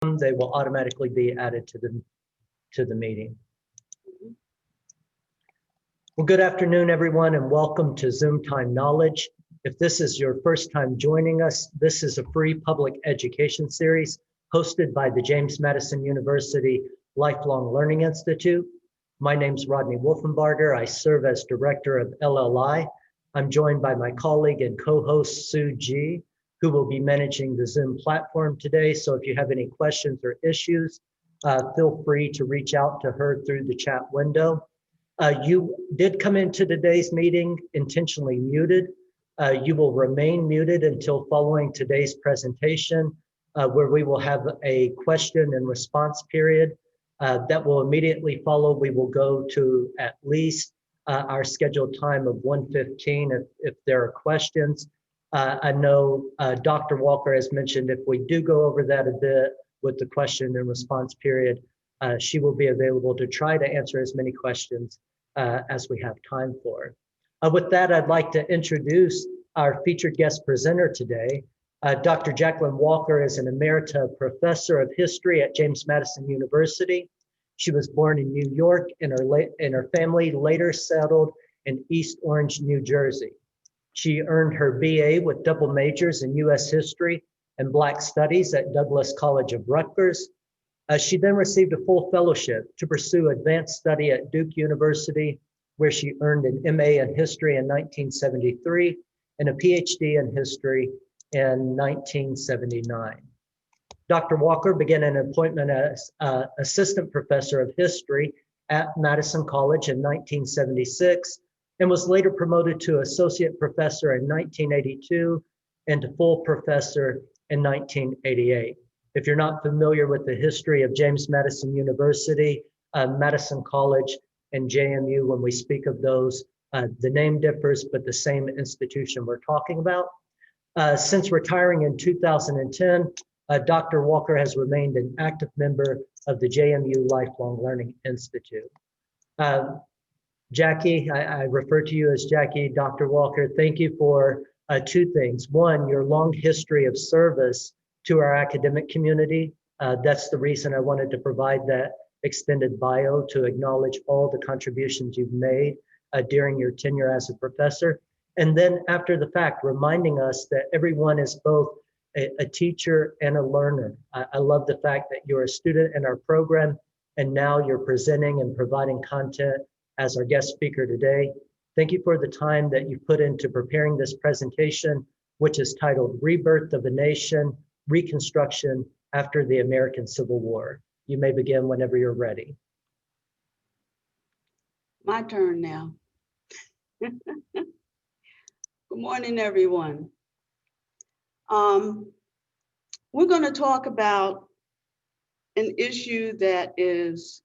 they will automatically be added to the meeting. Well, good afternoon, everyone, and welcome to Zoomtime Knowledge. If this is your first time joining us, this is a free public education series hosted by the James Madison University Lifelong Learning Institute. My name's Rodney Wolfenbarger. I serve as director of LLI. I'm joined by my colleague and co-host Sue G, who will be managing the Zoom platform today. So if you have any questions or issues, feel free to reach out to her through the chat window. You did come into today's meeting intentionally muted. You will remain muted until following today's presentation, where we will have a question and response period that will immediately follow. We will go to at least our scheduled time of 1:15 if there are questions. I know Dr. Walker has mentioned if we do go over that a bit with the question and response period, she will be available to try to answer as many questions as we have time for. With that, I'd like to introduce our featured guest presenter today. Dr. Jacqueline Walker is an Emerita Professor of History at James Madison University. She was born in New York, and her family later settled in East Orange, New Jersey. She earned her BA with double majors in U.S. History and Black Studies at Douglas College of Rutgers. She then received a full fellowship to pursue advanced study at Duke University, where she earned an MA in History in 1973 and a PhD in History in 1979. Dr. Walker began an appointment as Assistant Professor of History at Madison College in 1976 and was later promoted to Associate Professor in 1982 and to Full Professor in 1988. If you're not familiar with the history of James Madison University, Madison College, and JMU, when we speak of those, the name differs, but the same institution we're talking about. Since retiring in 2010, Dr. Walker has remained an active member of the JMU Lifelong Learning Institute. Jackie, I refer to you as Jackie. Dr. Walker, thank you for two things. One, your long history of service to our academic community. That's the reason I wanted to provide that extended bio, to acknowledge all the contributions you've made during your tenure as a professor. And then after the fact, reminding us that everyone is both a teacher and a learner. I love the fact that you're a student in our program, and now you're presenting and providing content as our guest speaker today. Thank you for the time that you put into preparing this presentation, which is titled Rebirth of a Nation, Reconstruction After the American Civil War. You may begin whenever you're ready. My turn now. Good morning, everyone. We're going to talk about an issue that is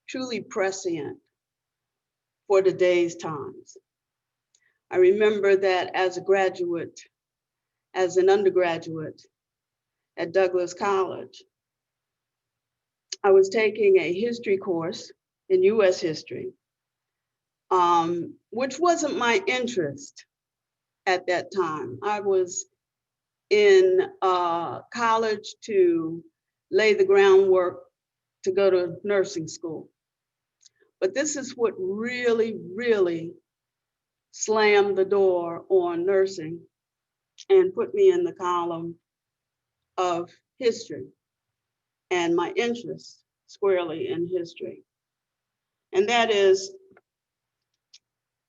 truly prescient for today's times. I remember that as a graduate, as an undergraduate at Douglas College, I was taking a history course in US history, which wasn't my interest at that time. I was in college to lay the groundwork to go to nursing school. But this is what really, really slammed the door on nursing and put me in the column of history and my interest squarely in history. And that is,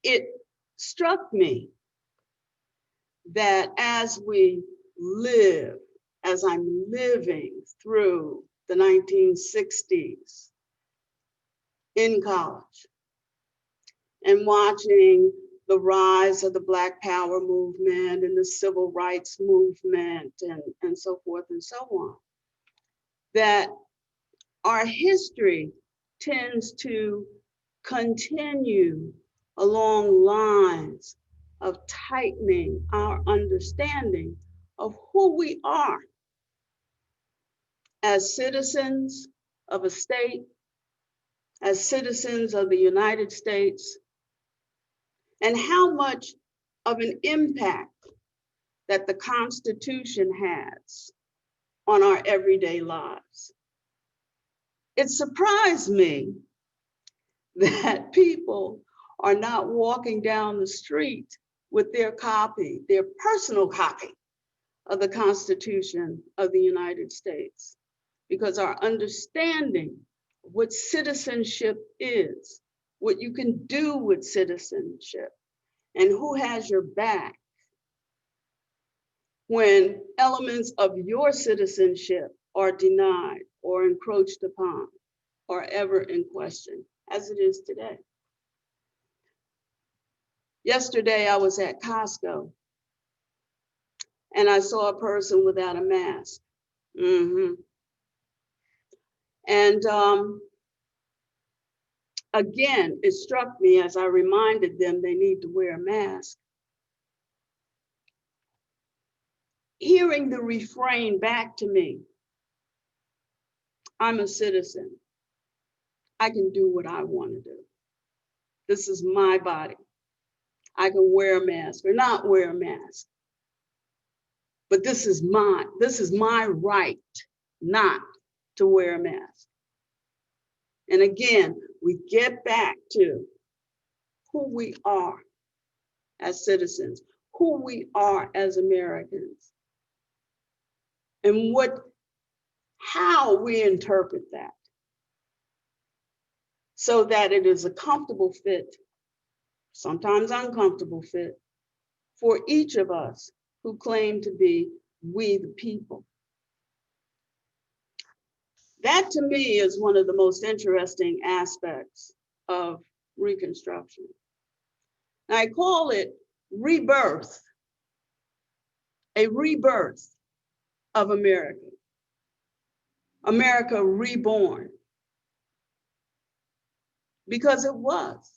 it struck me that as we live, as I'm living through the 1960s in college and watching the rise of the Black Power movement and the Civil Rights movement and so forth and so on, that our history tends to continue along lines of tightening our understanding of who we are as citizens of a state, as citizens of the United States, and how much of an impact that the Constitution has on our everyday lives. It surprised me that people are not walking down the street with their copy, their personal copy of the Constitution of the United States, because our understanding of what citizenship is, what you can do with citizenship, and who has your back when elements of your citizenship are denied or encroached upon or ever in question, as it is today. Yesterday, I was at Costco and I saw a person without a mask. And again, it struck me as I reminded them they need to wear a mask. Hearing the refrain back to me, I'm a citizen. I can do what I want to do. This is my body. I can wear a mask or not wear a mask. But this is my right not to wear a mask. And again, we get back to who we are as citizens, who we are as Americans, and how we interpret that so that it is a comfortable fit, sometimes uncomfortable fit, for each of us who claim to be we the people. That to me is one of the most interesting aspects of Reconstruction. I call it rebirth, a rebirth of America, America reborn, because it was,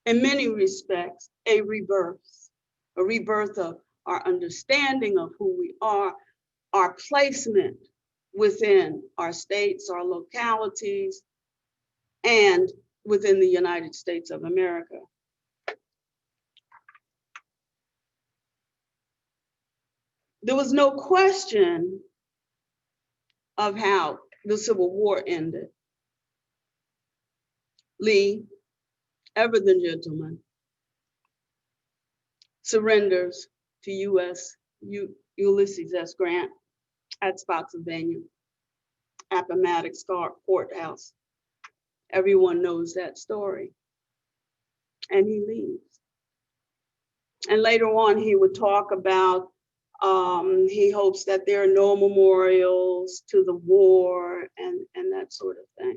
in many respects, a rebirth of our understanding of who we are, our placement within our states, our localities, and within the United States of America. There was no question of how the Civil War ended. Lee, ever the gentleman, surrenders to Ulysses S. Grant at Spotsylvania, Appomattox Courthouse. Everyone knows that story. And he leaves. And later on, he would talk about he hopes that there are no memorials to the war and that sort of thing.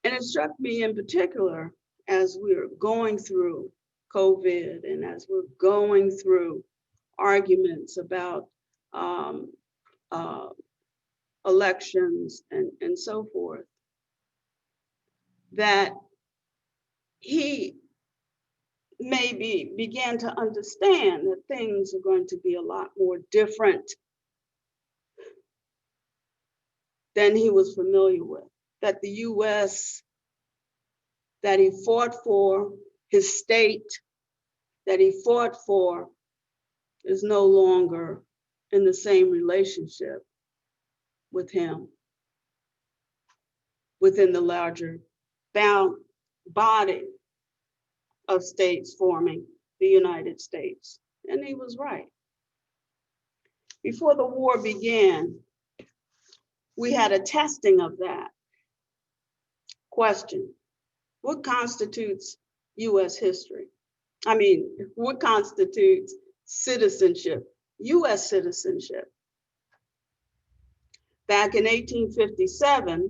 And it struck me in particular as we were going through COVID and as we're going through arguments about elections and so forth, that he maybe began to understand that things are going to be a lot more different than he was familiar with, that the US that he fought for, his state that he fought for, is no longer in the same relationship with him within the larger body of states forming the United States. And he was right. Before the war began, we had a testing of that question. What constitutes US history? I mean, what constitutes citizenship, US citizenship? Back in 1857,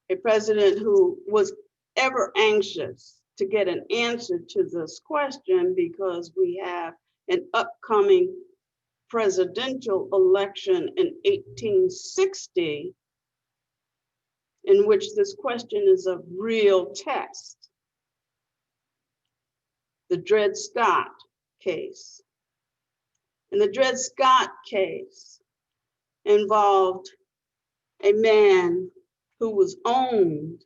a president who was ever anxious to get an answer to this question, because we have an upcoming presidential election in 1860, in which this question is a real test. The Dred Scott case. And the Dred Scott case involved a man who was owned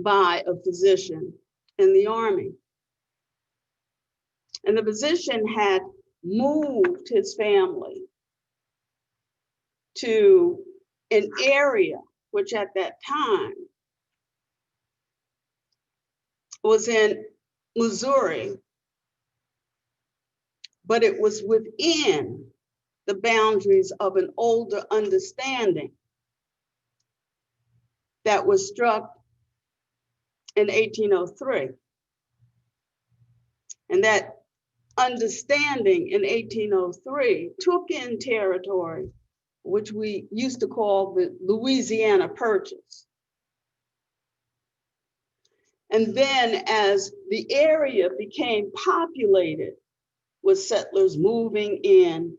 by a physician in the Army. And the physician had moved his family to an area which at that time was in Missouri, but it was within the boundaries of an older understanding that was struck in 1803. And that understanding in 1803 took in territory, which we used to call the Louisiana Purchase. And then as the area became populated with settlers moving in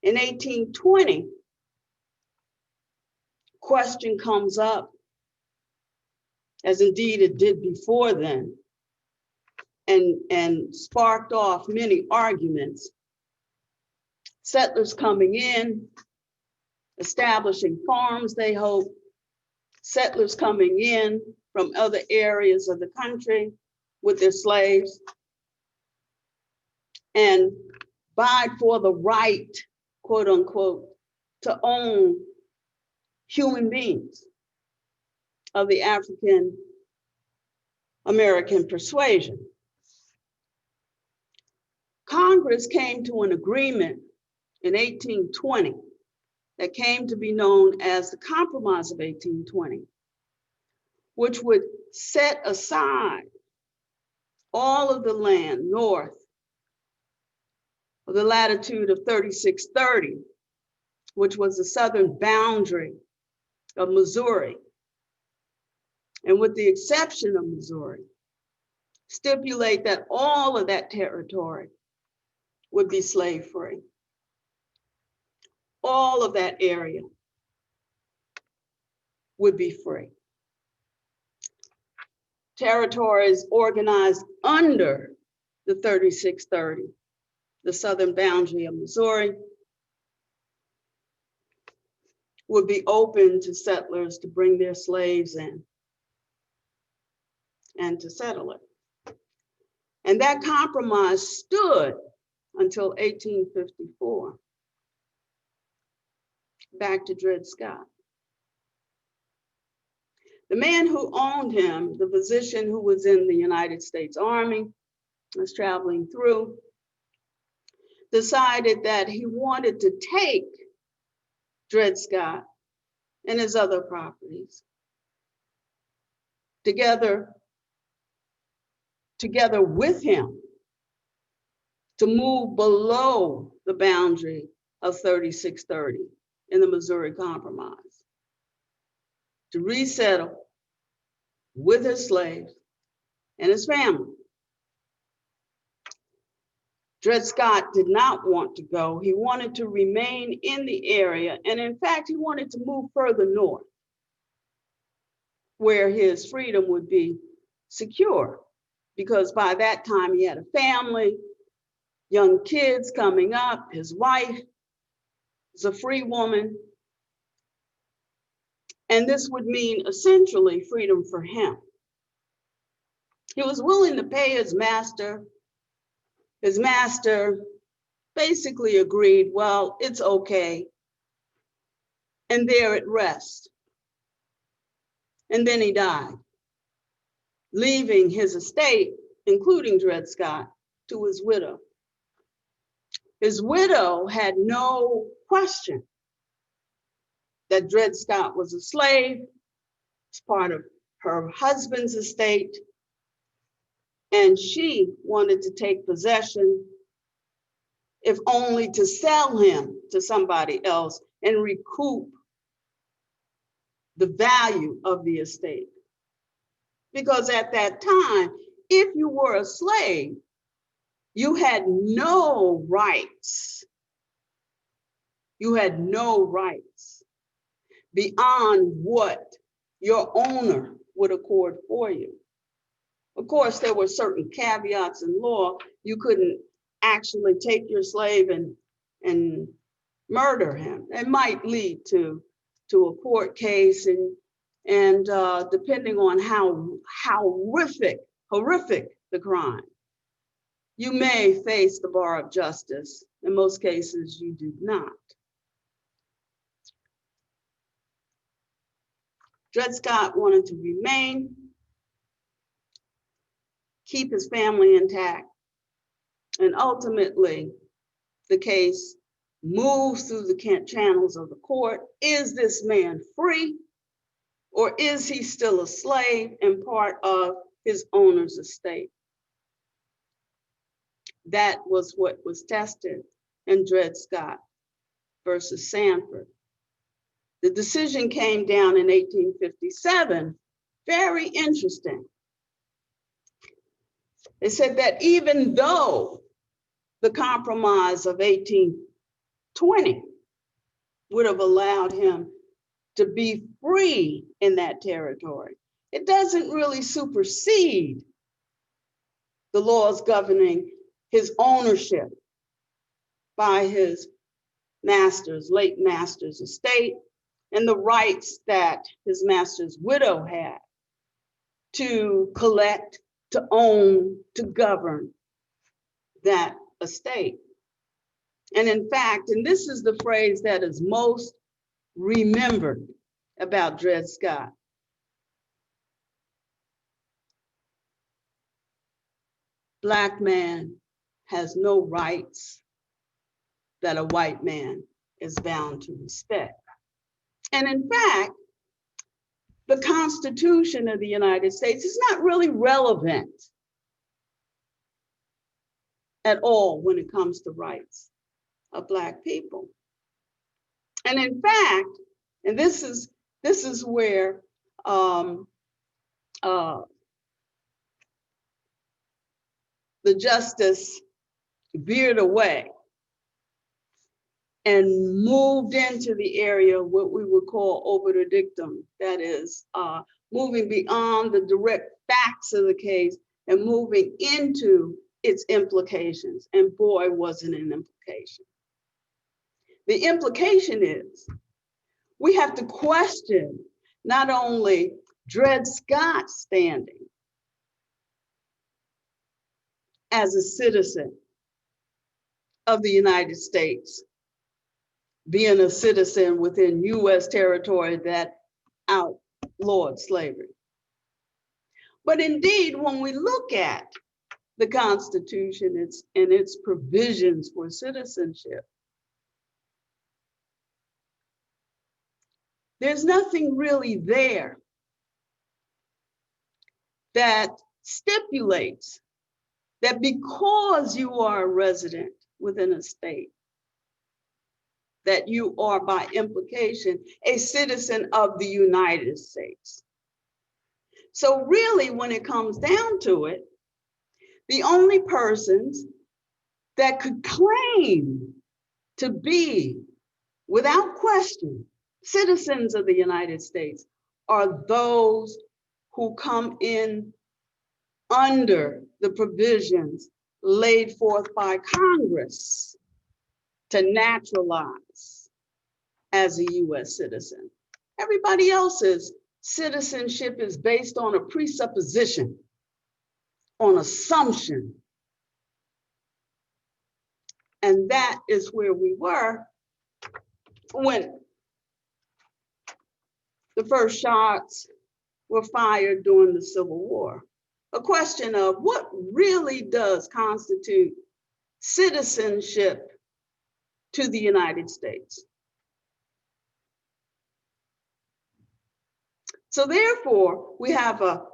1820, question comes up, as indeed it did before then, and sparked off many arguments. Settlers coming in, establishing farms, they hope, settlers coming in from other areas of the country with their slaves, and vied for the right, quote unquote, to own human beings of the African American persuasion. Congress came to an agreement in 1820 that came to be known as the Compromise of 1820, which would set aside all of the land north of the latitude of 3630, which was the southern boundary of Missouri. And with the exception of Missouri, stipulate that all of that territory would be slave-free. All of that area would be free. Territories organized under the 3630, the southern boundary of Missouri, would be open to settlers to bring their slaves in and to settle it. And that compromise stood until 1854. Back to Dred Scott. The man who owned him, the physician who was in the United States Army, was traveling through, decided that he wanted to take Dred Scott and his other properties together with him to move below the boundary of 3630 in the Missouri Compromise, to resettle with his slaves and his family. Dred Scott did not want to go. He wanted to remain in the area. And in fact, he wanted to move further north where his freedom would be secure, because by that time he had a family, young kids coming up, his wife was a free woman. And this would mean essentially freedom for him. He was willing to pay his master. His master basically agreed, well, it's okay. And there it rests. And then he died, leaving his estate, including Dred Scott, to his widow. His widow had no question that Dred Scott was a slave. It's part of her husband's estate. And she wanted to take possession, if only to sell him to somebody else and recoup the value of the estate. Because at that time, if you were a slave, you had no rights. You had no rights beyond what your owner would accord for you. Of course, there were certain caveats in law. You couldn't actually take your slave and murder him. It might lead to a court case, and depending on how horrific the crime, you may face the bar of justice. In most cases, you do not. Dred Scott wanted to remain, keep his family intact, and ultimately the case moves through the channels of the court. Is this man free, or is he still a slave and part of his owner's estate? That was what was tested in Dred Scott versus Sanford. The decision came down in 1857. Very interesting. They said that even though the Compromise of 1820 would have allowed him to be free in that territory, it doesn't really supersede the laws governing his ownership by his master's, late master's estate, and the rights that his master's widow had to collect, to own, to govern that estate. And in fact, and this is the phrase that is most remembered about Dred Scott, Black man has no rights that a white man is bound to respect. And in fact, the Constitution of the United States is not really relevant at all when it comes to rights of Black people. And in fact, and this is where the justice veered away and moved into the area of what we would call obiter dictum, that is, moving beyond the direct facts of the case and moving into its implications. And boy, was it an implication. The implication is we have to question not only Dred Scott's standing as a citizen of the United States, being a citizen within US territory that outlawed slavery. But indeed, when we look at the Constitution and its provisions for citizenship, there's nothing really there that stipulates that because you are a resident within a state, that you are by implication a citizen of the United States. So really, when it comes down to it, the only persons that could claim to be, without question, citizens of the United States are those who come in under the provisions laid forth by Congress to naturalize as a US citizen. Everybody else's citizenship is based on a presupposition, on assumption. And that is where we were when the first shots were fired during the Civil War. A question of what really does constitute citizenship to the United States. So therefore, we have a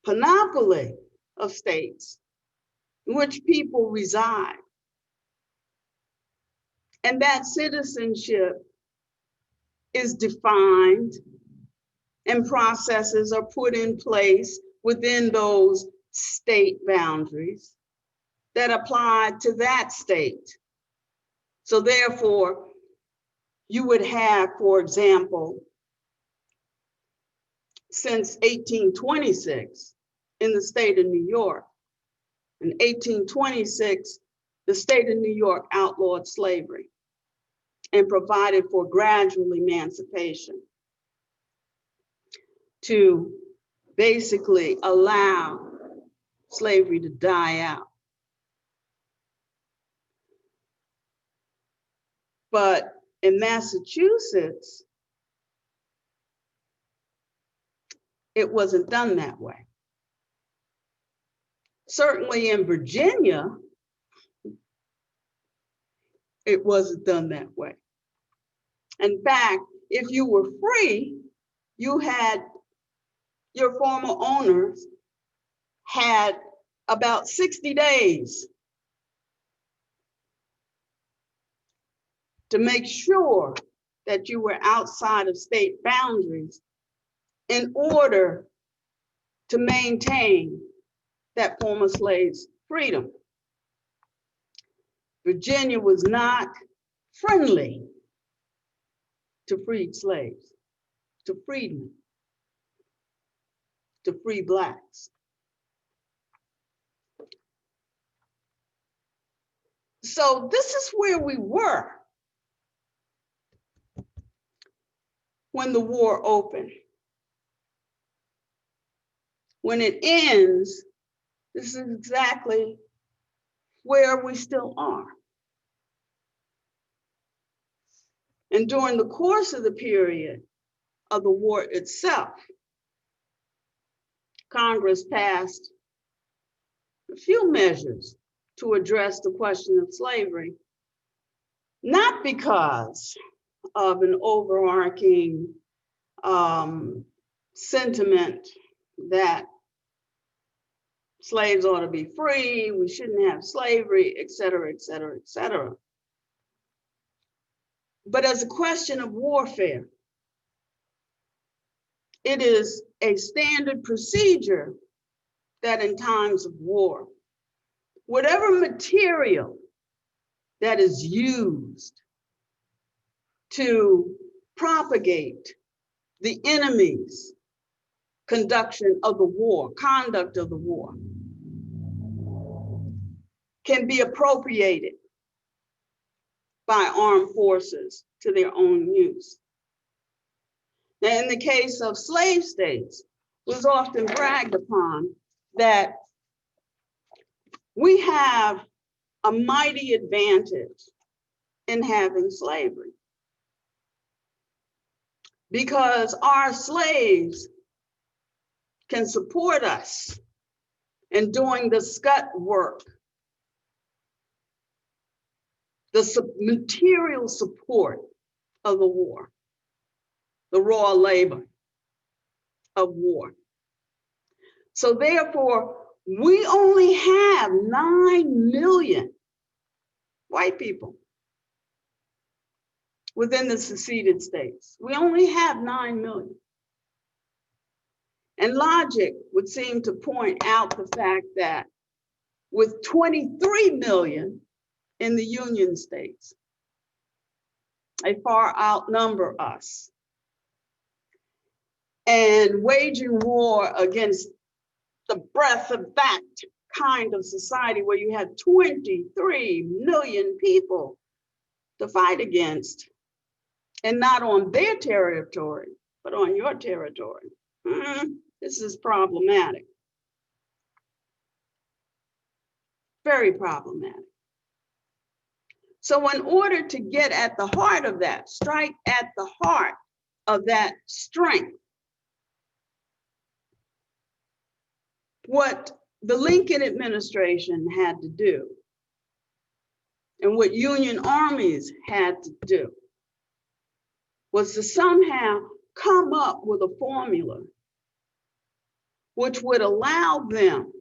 panoply of states in which people reside. And that citizenship is defined and processes are put in place within those state boundaries that apply to that state. So therefore, you would have, for example, since 1826 in the state of New York. In 1826, the state of New York outlawed slavery and provided for gradual emancipation to basically allow slavery to die out. But in Massachusetts, it wasn't done that way. Certainly in Virginia, it wasn't done that way. In fact, if you were free, you had, your former owners had about 60 days to make sure that you were outside of state boundaries in order to maintain that former slave's freedom. Virginia was not friendly to freed slaves, to freedmen, to free Blacks. So this is where we were when the war opened. When it ends, this is exactly where we still are. And during the course of the period of the war itself, Congress passed a few measures to address the question of slavery, not because of an overarching sentiment that slaves ought to be free, we shouldn't have slavery, et cetera, et cetera, et cetera. But as a question of warfare, it is a standard procedure that in times of war, whatever material that is used to propagate the enemy's conduct of the war can be appropriated by armed forces to their own use. Now, in the case of slave states, it was often bragged upon that we have a mighty advantage in having slavery because our slaves can support us in doing the scut work, the material support of the war, the raw labor of war. So therefore, we only have 9 million white people within the seceded states. We only have 9 million. And logic would seem to point out the fact that with 23 million in the Union states, they far outnumber us. And waging war against the breadth of that kind of society where you have 23 million people to fight against, and not on their territory, but on your territory. This is problematic. Very problematic. So in order to get at the heart of that, strike at the heart of that strength, what the Lincoln administration had to do and what Union armies had to do was to somehow come up with a formula which would allow them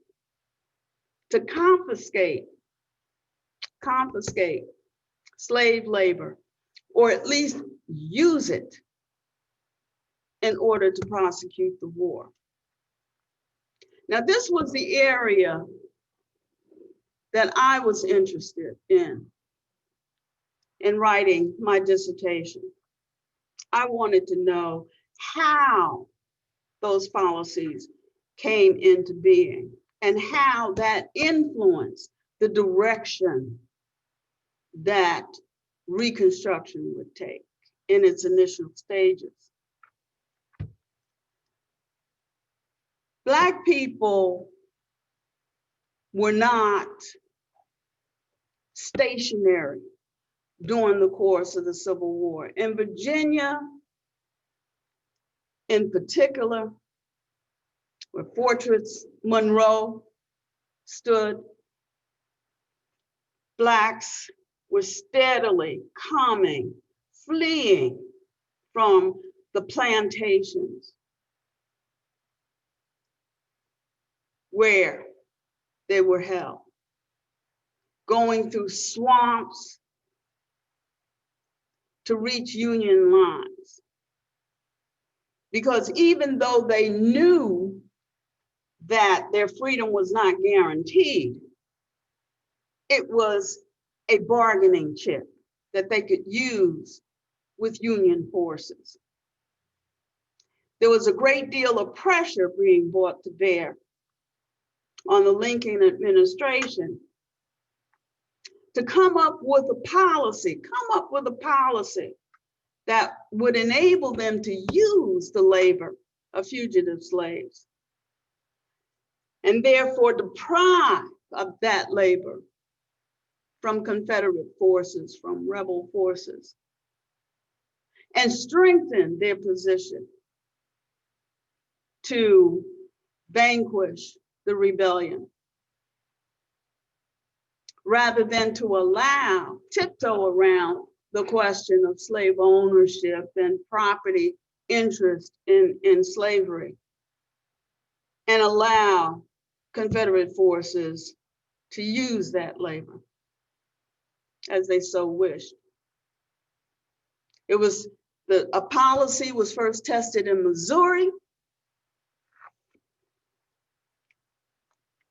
to confiscate slave labor, or at least use it in order to prosecute the war. Now, this was the area that I was interested in writing my dissertation. I wanted to know how those policies came into being and how that influenced the direction that Reconstruction would take in its initial stages. Black people were not stationary during the course of the Civil War. In Virginia, in particular, where Fortress Monroe stood, Blacks were steadily coming, fleeing from the plantations where they were held, going through swamps to reach Union lines. Because even though they knew that their freedom was not guaranteed, it was a bargaining chip that they could use with Union forces. There was a great deal of pressure being brought to bear on the Lincoln administration to come up with a policy that would enable them to use the labor of fugitive slaves and therefore deprive of that labor from Confederate forces, from rebel forces, and strengthen their position to vanquish the rebellion, rather than to tiptoe around the question of slave ownership and property interest in slavery, and allow Confederate forces to use that labor as they so wished. A policy was first tested in Missouri,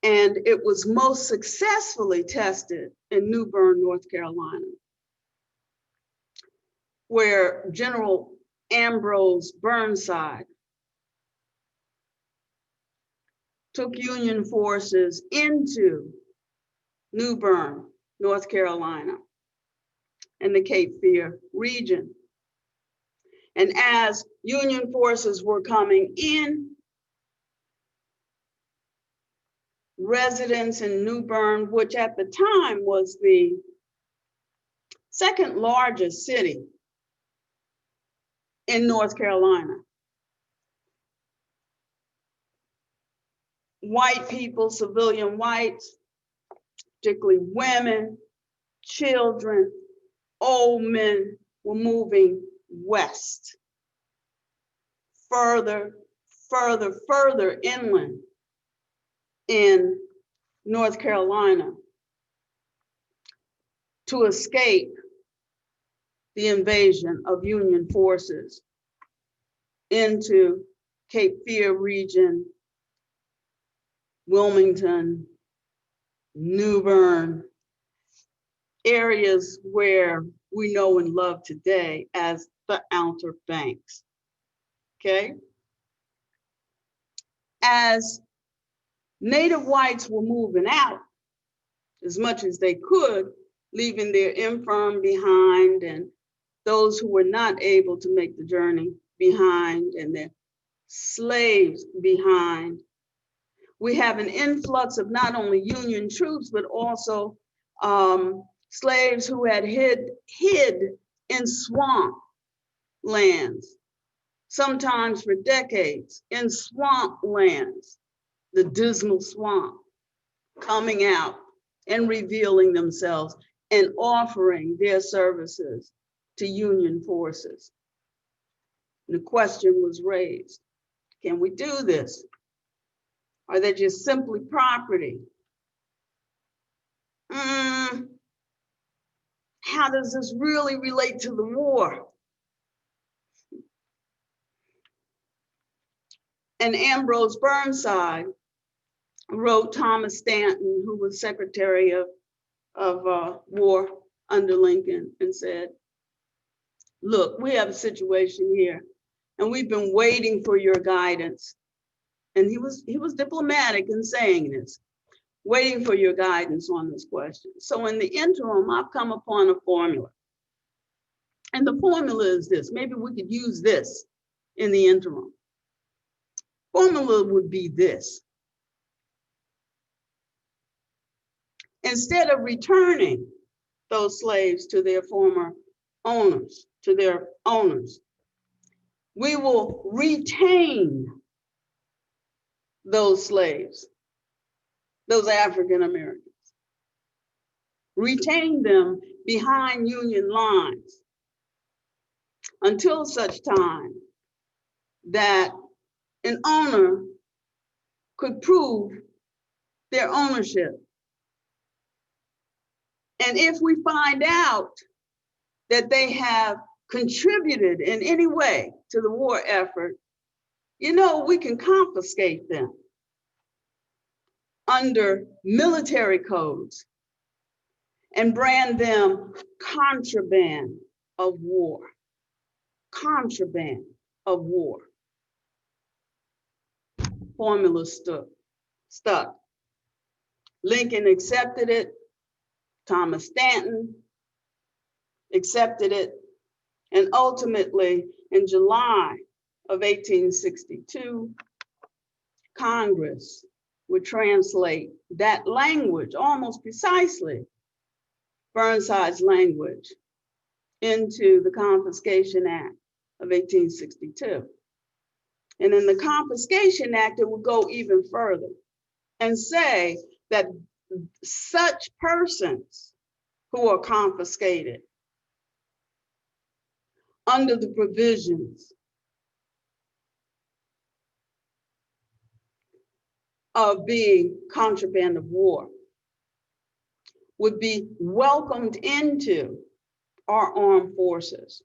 and it was most successfully tested in New Bern, North Carolina, where General Ambrose Burnside took Union forces into New Bern, North Carolina, and the Cape Fear region. And as Union forces were coming in, residents in New Bern, which at the time was the second largest city in North Carolina, white people, civilian whites, particularly women, children, old men, were moving west, further inland in North Carolina to escape the invasion of Union forces into Cape Fear region, Wilmington, New Bern, areas where we know and love today as the Outer Banks, okay? As Native whites were moving out as much as they could, leaving their infirm behind and those who were not able to make the journey behind and their slaves behind, we have an influx of not only Union troops, but also slaves who had hid in swamp lands, sometimes for decades, in swamp lands, the dismal swamp, coming out and revealing themselves and offering their services to Union forces. The question was raised, can we do this? Are they just simply property? How does this really relate to the war? And Ambrose Burnside wrote Thomas Stanton, who was Secretary of War under Lincoln, and said, look, we have a situation here and we've been waiting for your guidance. And he was diplomatic in saying this, waiting for your guidance on this question. So in the interim, I've come upon a formula. And the formula is this, maybe we could use this in the interim. Formula would be this. Instead of returning those slaves to their former owners, to their owners. We will retain those slaves, those African Americans, retain them behind Union lines until such time that an owner could prove their ownership. And if we find out that they have contributed in any way to the war effort, you know, we can confiscate them under military codes and brand them contraband of war. Contraband of war. Formula stuck. Lincoln accepted it. Thomas Stanton accepted it. And ultimately, in July of 1862, Congress would translate that language, almost precisely Burnside's language, into the Confiscation Act of 1862. And in the Confiscation Act, it would go even further and say that such persons who are confiscated under the provisions of being contraband of war would be welcomed into our armed forces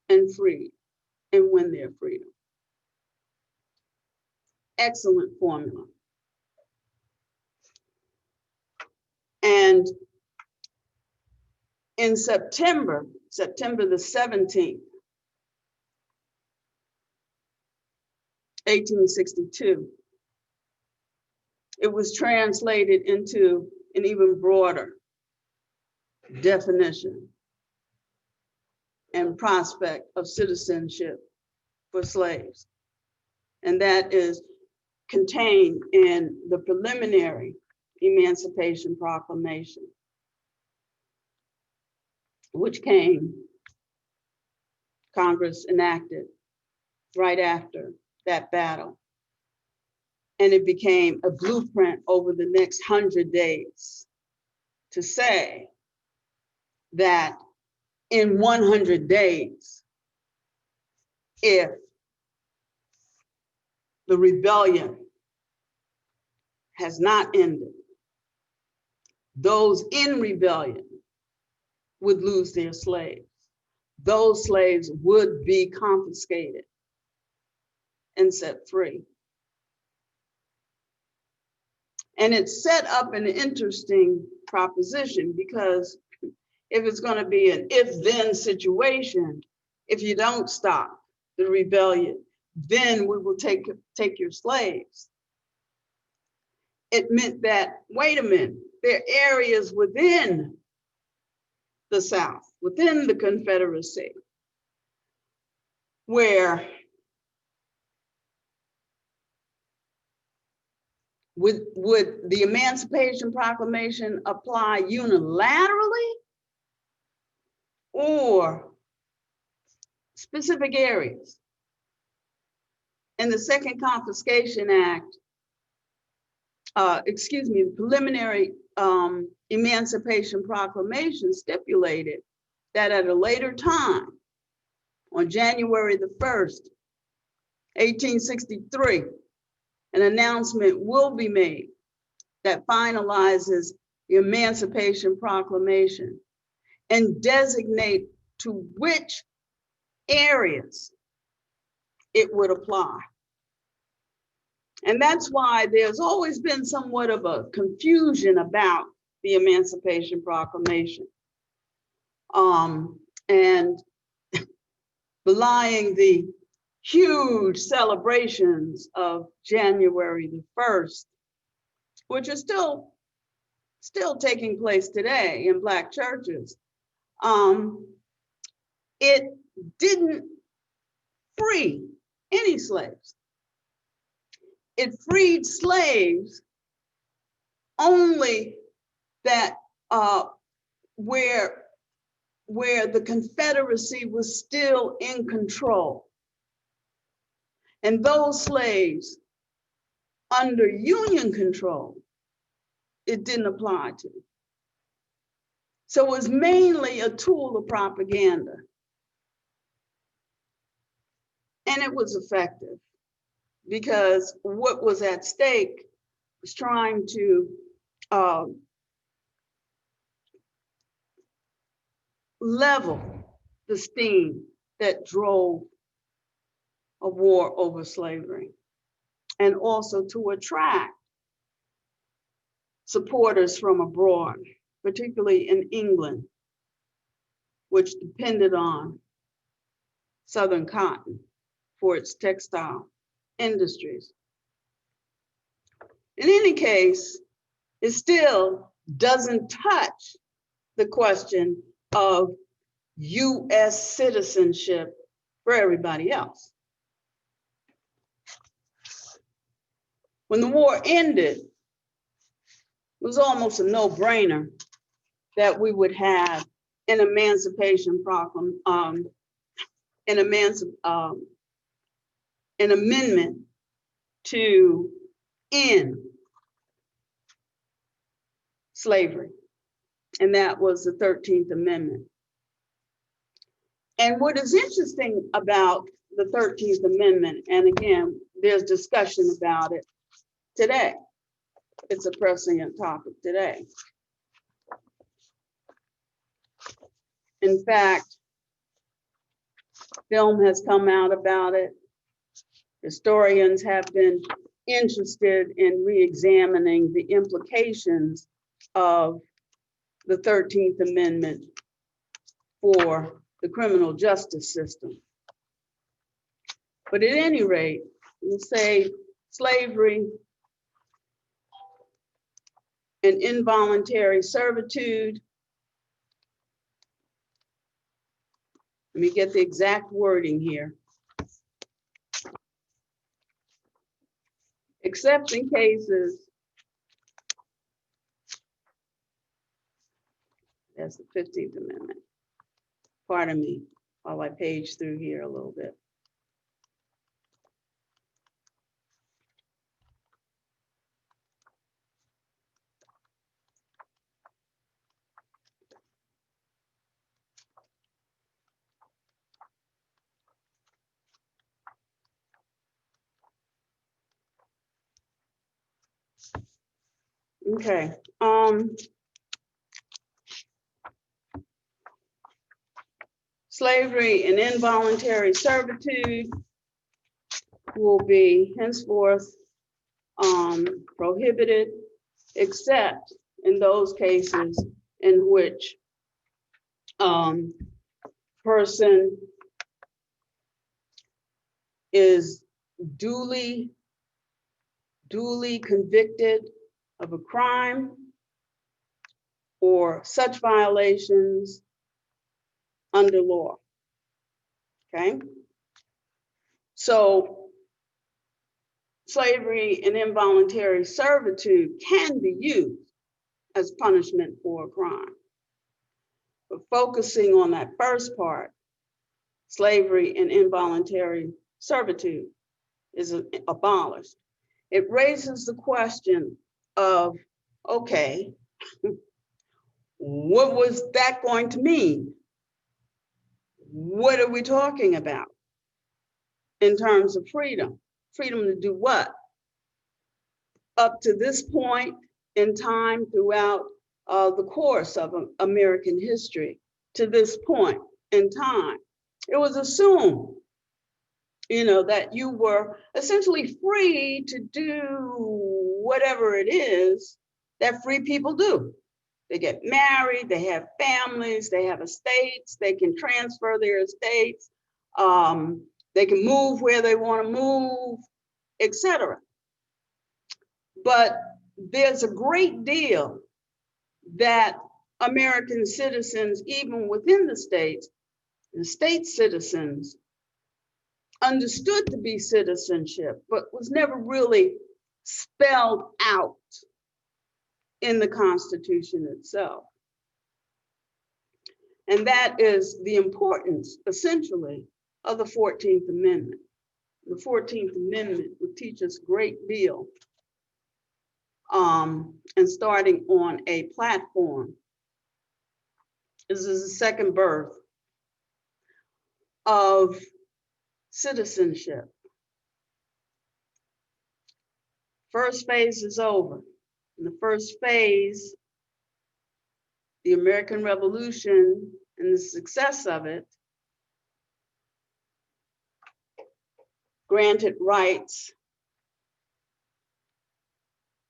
and freed and win their freedom. Excellent formula. And in September the 17th, 1862, it was translated into an even broader definition and prospect of citizenship for slaves. And that is contained in the preliminary Emancipation Proclamation, which Congress enacted right after that battle. And it became a blueprint over the next 100 days to say that in 100 days, if the rebellion has not ended, those in rebellion would lose their slaves. Those slaves would be confiscated and set free. And it's set up an interesting proposition, because if it's going to be an if-then situation, if you don't stop the rebellion, then we will take your slaves. It meant that, wait a minute, there are areas within the South, within the Confederacy, where would the Emancipation Proclamation apply unilaterally or specific areas? And the Second Confiscation Act, the preliminary Emancipation Proclamation stipulated that at a later time, on January the 1st, 1863, an announcement will be made that finalizes the Emancipation Proclamation and designate to which areas it would apply. And that's why there's always been somewhat of a confusion about the Emancipation Proclamation. And belying the huge celebrations of January the 1st, which are still taking place today in Black churches, it didn't free any slaves. It freed slaves only that where the Confederacy was still in control. And those slaves under Union control, it didn't apply to. So it was mainly a tool of propaganda. And it was effective because what was at stake was trying to level the steam that drove a war over slavery, and also to attract supporters from abroad, particularly in England, which depended on Southern cotton for its textile industries. In any case, it still doesn't touch the question of US citizenship for everybody else. When the war ended, it was almost a no-brainer that we would have an emancipation proclamation, an amendment to end slavery, and that was the 13th Amendment. And what is interesting about the 13th Amendment, and again, there's discussion about it today. It's a pressing topic today. In fact, film has come out about it. Historians have been interested in re-examining the implications of the 13th Amendment for the criminal justice system. But at any rate, we'll say slavery and involuntary servitude. Let me get the exact wording here. Except in cases, that's the 15th Amendment. Pardon me while I page through here a little bit. Okay. Slavery and involuntary servitude will be henceforth prohibited, except in those cases in which person is duly convicted of a crime or such violations under law. Okay, so slavery and involuntary servitude can be used as punishment for a crime. But focusing on that first part, slavery and involuntary servitude is abolished. It raises the question of, okay, what was that going to mean? What are we talking about in terms of freedom? Freedom to do what? Up to this point in time throughout the course of American history, to this point in time, it was assumed, that you were essentially free to do whatever it is that free people do. They get married, they have families, they have estates, they can transfer their estates, they can move where they want to move, etc. But there's a great deal that American citizens, even within the states, and state citizens, understood to be citizenship, but was never really spelled out in the Constitution itself. And that is the importance, essentially, of the 14th Amendment. The 14th Amendment would teach us a great deal, and starting on a platform. This is the second birth of citizenship. First phase is over. In the first phase, the American Revolution and the success of it granted rights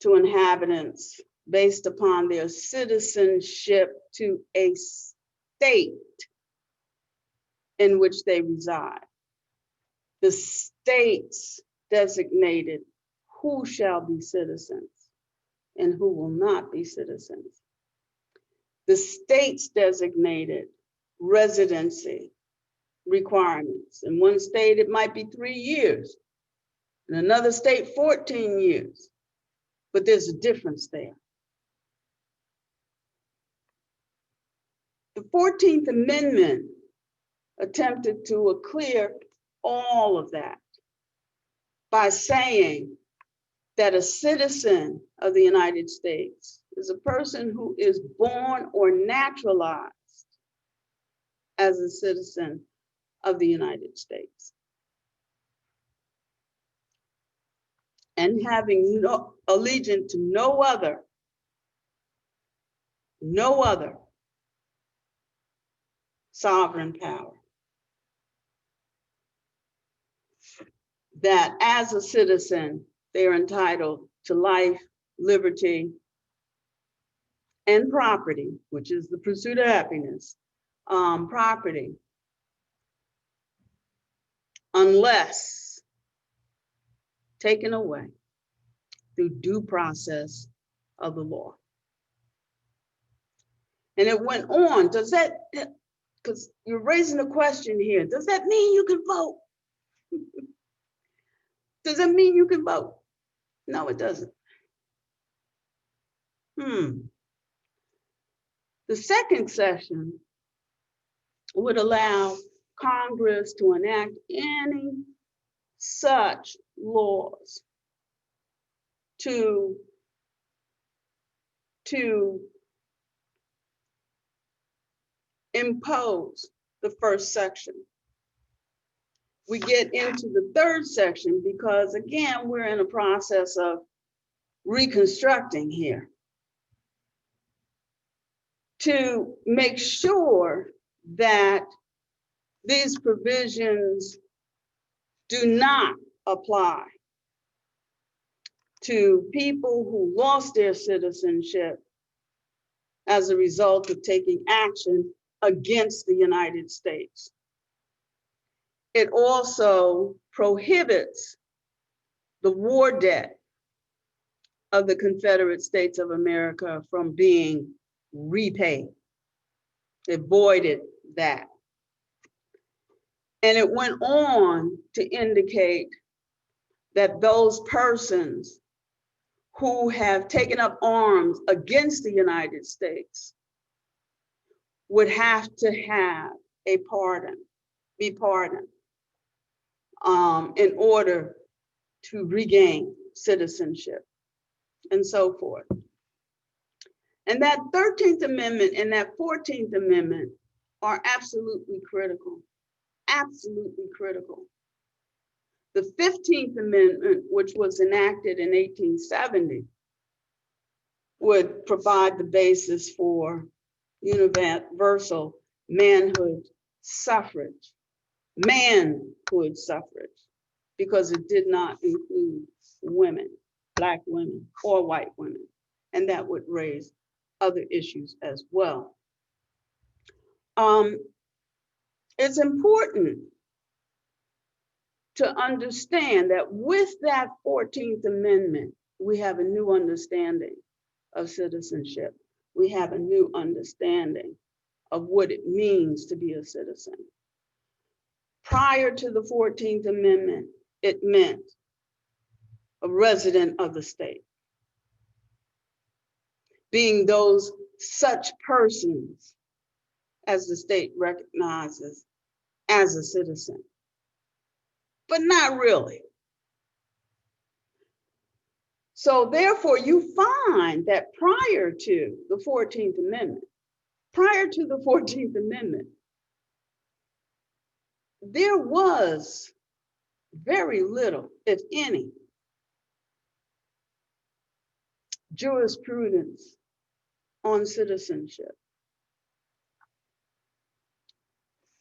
to inhabitants based upon their citizenship to a state in which they reside. The states designated who shall be citizens and who will not be citizens. The states designated residency requirements. In one state, it might be 3 years. In another state, 14 years. But there's a difference there. The 14th Amendment attempted to clear all of that by saying that a citizen of the United States is a person who is born or naturalized as a citizen of the United States. And having no allegiance to no other sovereign power. That as a citizen, they are entitled to life, liberty, and property, which is the pursuit of happiness, property, unless taken away through due process of the law. And it went on, does that, because you're raising a question here, does that mean you can vote? Does that mean you can vote? No, it doesn't. The second section would allow Congress to enact any such laws to impose the first section. We get into the third section because, again, we're in a process of reconstructing here to make sure that these provisions do not apply to people who lost their citizenship as a result of taking action against the United States. It also prohibits the war debt of the Confederate States of America from being repaid. It voided that. And it went on to indicate that those persons who have taken up arms against the United States would have to have a pardon, be pardoned, in order to regain citizenship and so forth. And that 13th Amendment and that 14th Amendment are absolutely critical, absolutely critical. The 15th Amendment, which was enacted in 1870, would provide the basis for universal manhood suffrage, because it did not include women, Black women or white women, and that would raise other issues as well. It's important to understand that with that 14th Amendment, we have a new understanding of citizenship. We have a new understanding of what it means to be a citizen. Prior to the 14th Amendment, it meant a resident of the state, being those such persons as the state recognizes as a citizen, but not really. So therefore, you find that prior to the 14th Amendment, there was very little, if any, jurisprudence on citizenship,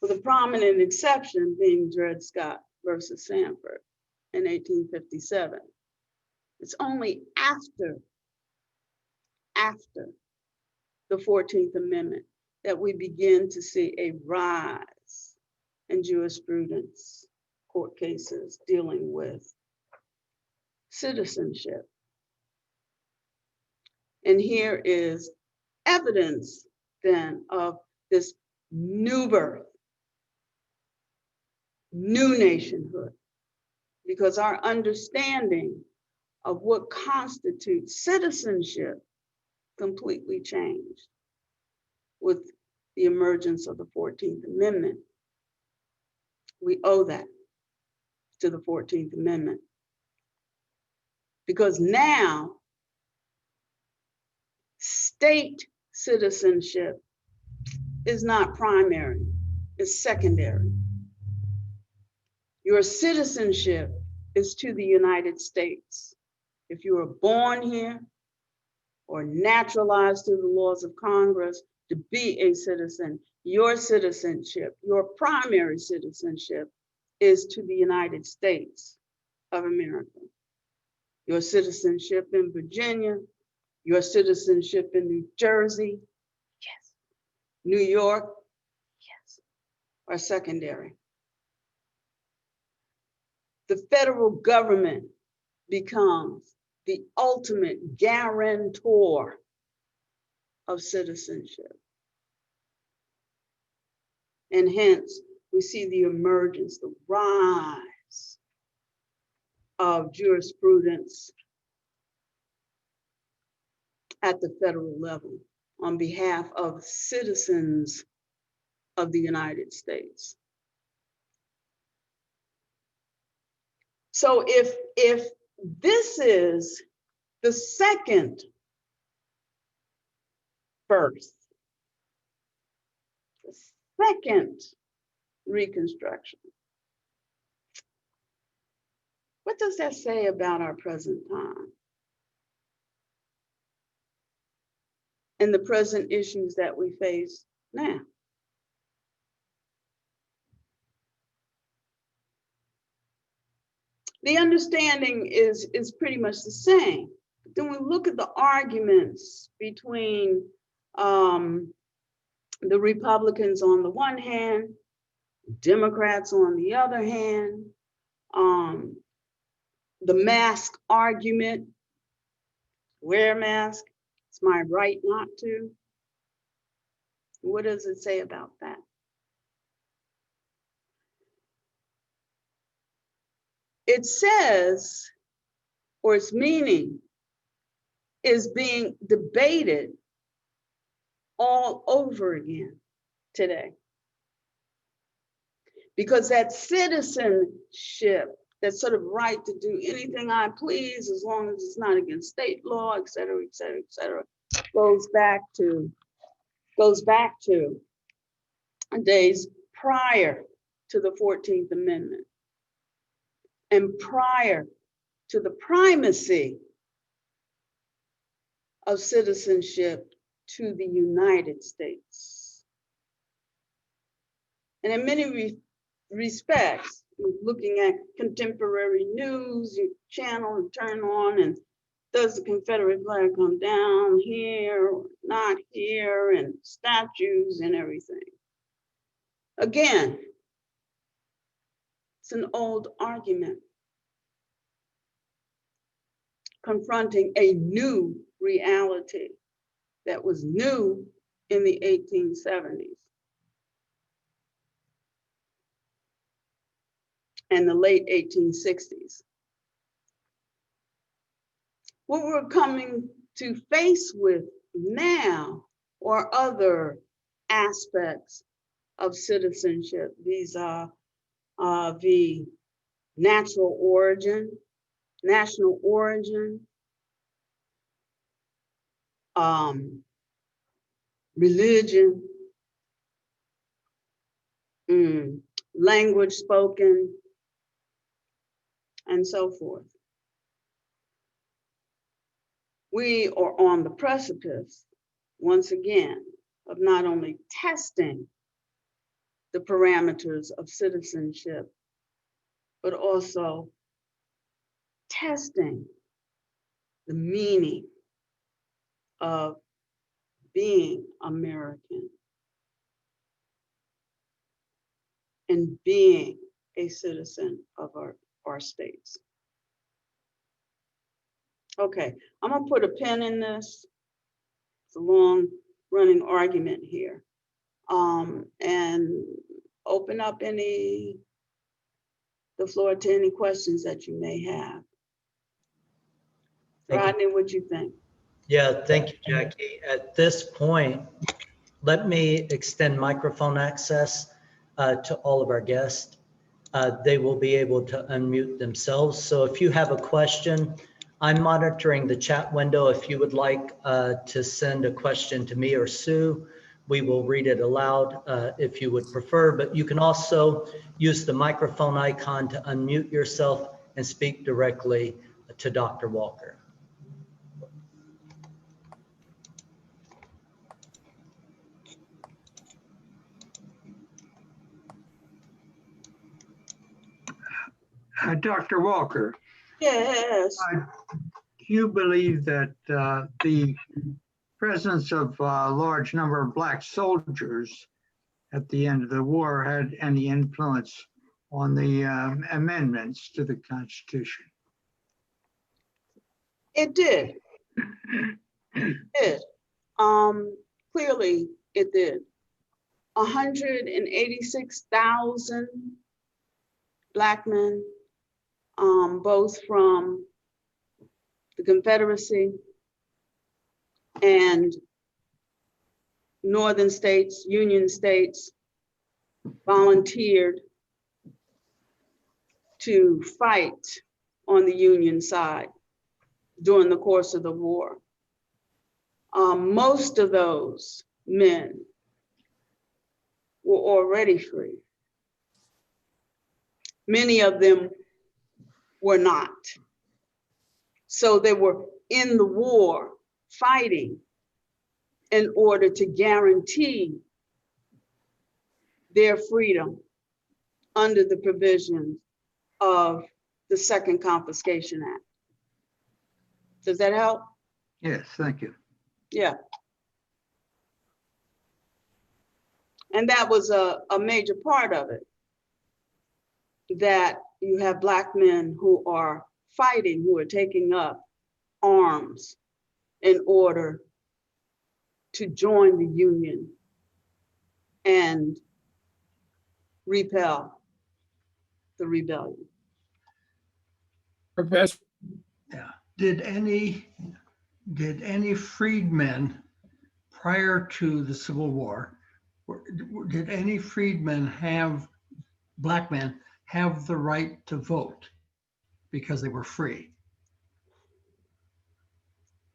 with a prominent exception being Dred Scott versus Sanford in 1857. It's only after the 14th Amendment that we begin to see a rise in jurisprudence, court cases dealing with citizenship. And here is evidence then of this new birth, new nationhood, because our understanding of what constitutes citizenship completely changed with the emergence of the 14th Amendment. We owe that to the 14th Amendment, because now state citizenship is not primary, it's secondary. Your citizenship is to the United States. If you were born here or naturalized through the laws of Congress to be a citizen, your citizenship, your primary citizenship, is to the United States of America. Your citizenship in Virginia, your citizenship in New Jersey, yes, New York, yes, are secondary. The federal government becomes the ultimate guarantor of citizenship. And hence, we see the emergence, the rise of jurisprudence at the federal level on behalf of citizens of the United States. So if this is the second birth, the second Reconstruction, what does that say about our present time and the present issues that we face now? The understanding is pretty much the same. But then we look at the arguments between the Republicans on the one hand, Democrats on the other hand, the mask argument, wear a mask, it's my right not to. What does it say about that? It says, or its meaning is being debated all over again today. Because that citizenship, that sort of right to do anything I please as long as it's not against state law, et cetera, et cetera, et cetera, goes back to days prior to the 14th Amendment and prior to the primacy of citizenship to the United States. And in many respects, looking at contemporary news, you channel and turn on, and does the Confederate flag come down here or not here, and statues and everything. Again, it's an old argument confronting a new reality that was new in the 1870s and the late 1860s. What we're coming to face with now are other aspects of citizenship. These are the national origin, religion, language spoken, and so forth. We are on the precipice, once again, of not only testing the parameters of citizenship, but also testing the meaning of being American and being a citizen of our states. Okay, I'm gonna put a pin in this. It's a long running argument here. And open up the floor to any questions that you may have. Rodney, what you think? Yeah, thank you, Jackie. At this point, let me extend microphone access to all of our guests. They will be able to unmute themselves. So if you have a question, I'm monitoring the chat window. If you would like to send a question to me or Sue, we will read it aloud if you would prefer, but you can also use the microphone icon to unmute yourself and speak directly to Dr. Walker. Dr. Walker. Yes. Do you believe that the presence of a large number of Black soldiers at the end of the war had any influence on the amendments to the Constitution? It did. It did. Clearly it did. 186,000 Black men, both from the Confederacy and northern states, Union states, volunteered to fight on the Union side during the course of the war. Most of those men were already free. Many of them were not. So they were in the war fighting in order to guarantee their freedom under the provisions of the Second Confiscation Act. Does that help? Yes, thank you. Yeah. And that was a major part of it, that you have Black men who are fighting, who are taking up arms in order to join the Union and repel the rebellion. Professor, Yeah. Did any freedmen prior to the Civil War, did any freedmen Black men have the right to vote because they were free?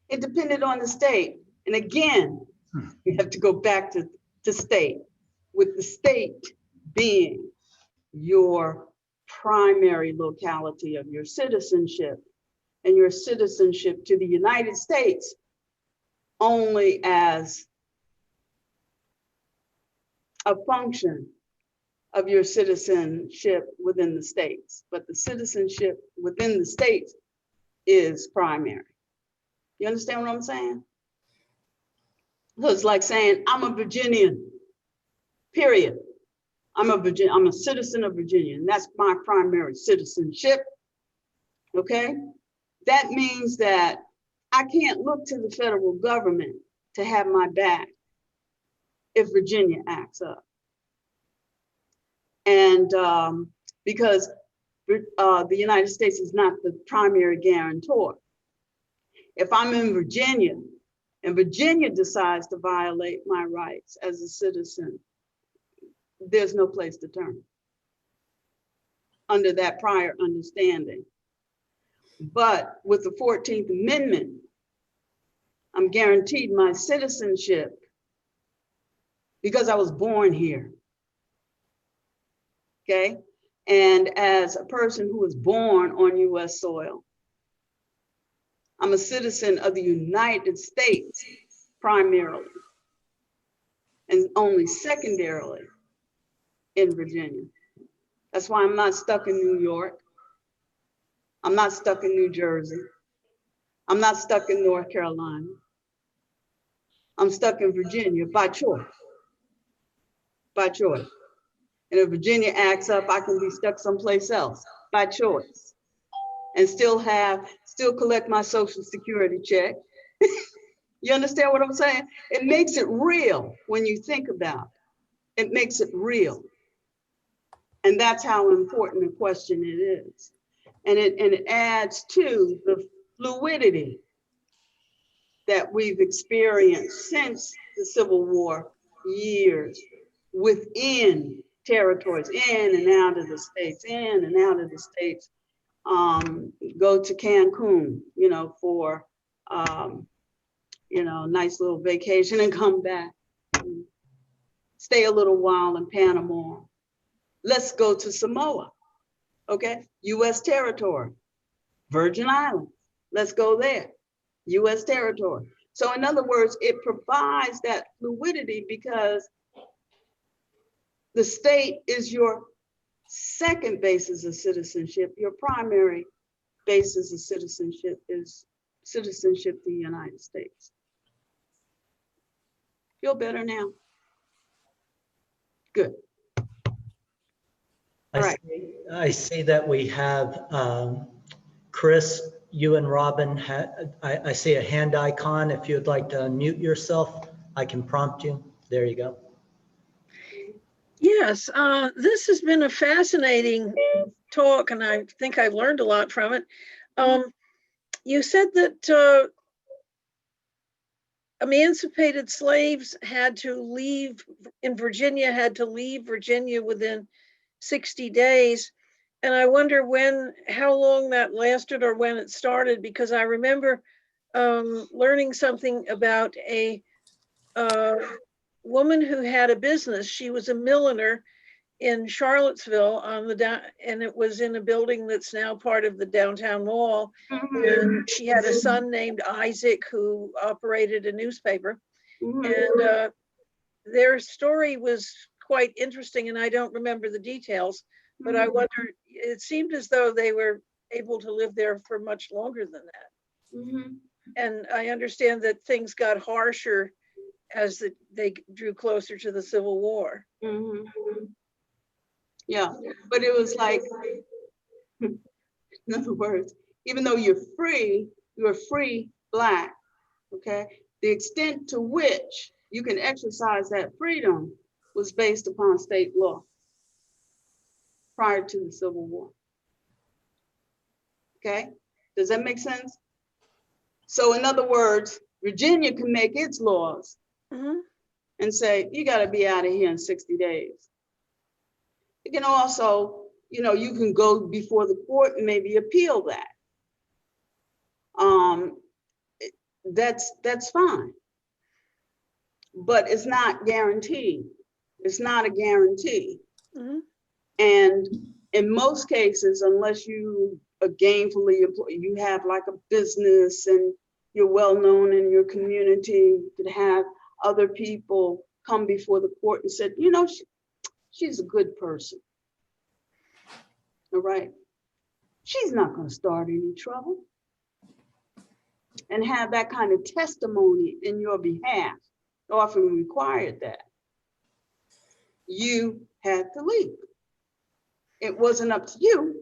It depended on the state. And again, you have to go back to state, with the state being your primary locality of your citizenship, and your citizenship to the United States only as a function of your citizenship within the states. But the citizenship within the states is primary. You understand what I'm saying? So it's like saying, I'm a Virginian, period. I'm a citizen of Virginia, and that's my primary citizenship, okay? That means that I can't look to the federal government to have my back if Virginia acts up. And because the United States is not the primary guarantor. If I'm in Virginia and Virginia decides to violate my rights as a citizen, there's no place to turn under that prior understanding. But with the 14th Amendment, I'm guaranteed my citizenship because I was born here. Okay? And as a person who was born on US soil, I'm a citizen of the United States primarily, and only secondarily in Virginia. That's why I'm not stuck in New York. I'm not stuck in New Jersey. I'm not stuck in North Carolina. I'm stuck in Virginia by choice. By choice. And if Virginia acts up, I can be stuck someplace else by choice and still collect my Social Security check. You understand what I'm saying? It makes it real when you think about it. It makes it real. And that's how important a question it is. And it adds to the fluidity that we've experienced since the Civil War years within territories, in and out of the states, in and out of the states. Go to Cancun, for, nice little vacation and come back. Stay a little while in Panama. Let's go to Samoa, okay? US territory, Virgin Islands, let's go there, US territory. So in other words, it provides that fluidity because the state is your second basis of citizenship. Your primary basis of citizenship is citizenship in the United States. Feel better now? Good. All right. I see that we have Chris, you and Robin, I see a hand icon. If you'd like to unmute yourself, I can prompt you. There you go. Yes, this has been a fascinating talk, and I think I've learned a lot from it. You said that emancipated slaves had to leave Virginia within 60 days. And I wonder how long that lasted or when it started, because I remember learning something about a woman who had a business. She was a milliner in Charlottesville and it was in a building that's now part of the downtown mall. And she had a son named Isaac who operated a newspaper. And their story was quite interesting, and I don't remember the details, but I wonder, it seemed as though they were able to live there for much longer than that. And I understand that things got harsher as they drew closer to the Civil War. Yeah, but it was like, in other words, even though you're free Black, okay? The extent to which you can exercise that freedom was based upon state law prior to the Civil War. Okay, does that make sense? So in other words, Virginia can make its laws and say, you gotta be out of here in 60 days. It can also, you can go before the court and maybe appeal that. That's fine. But it's not guaranteed. It's not a guarantee. And in most cases, unless you are gainfully employed, you have like a business and you're well known in your community, you could have other people come before the court and said, she's a good person. All right. She's not going to start any trouble. And have that kind of testimony in your behalf. Often required that. You had to leave. It wasn't up to you.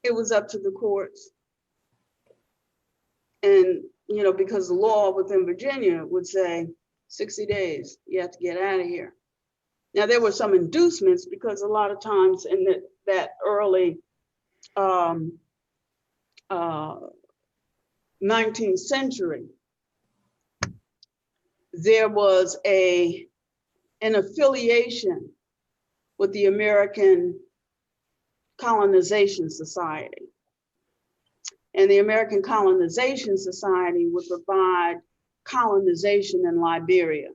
It was up to the courts. And, because the law within Virginia would say 60 days, you have to get out of here. Now, there were some inducements because a lot of times in that early 19th century, there was an affiliation with the American Colonization Society. And the American Colonization Society would provide colonization in Liberia.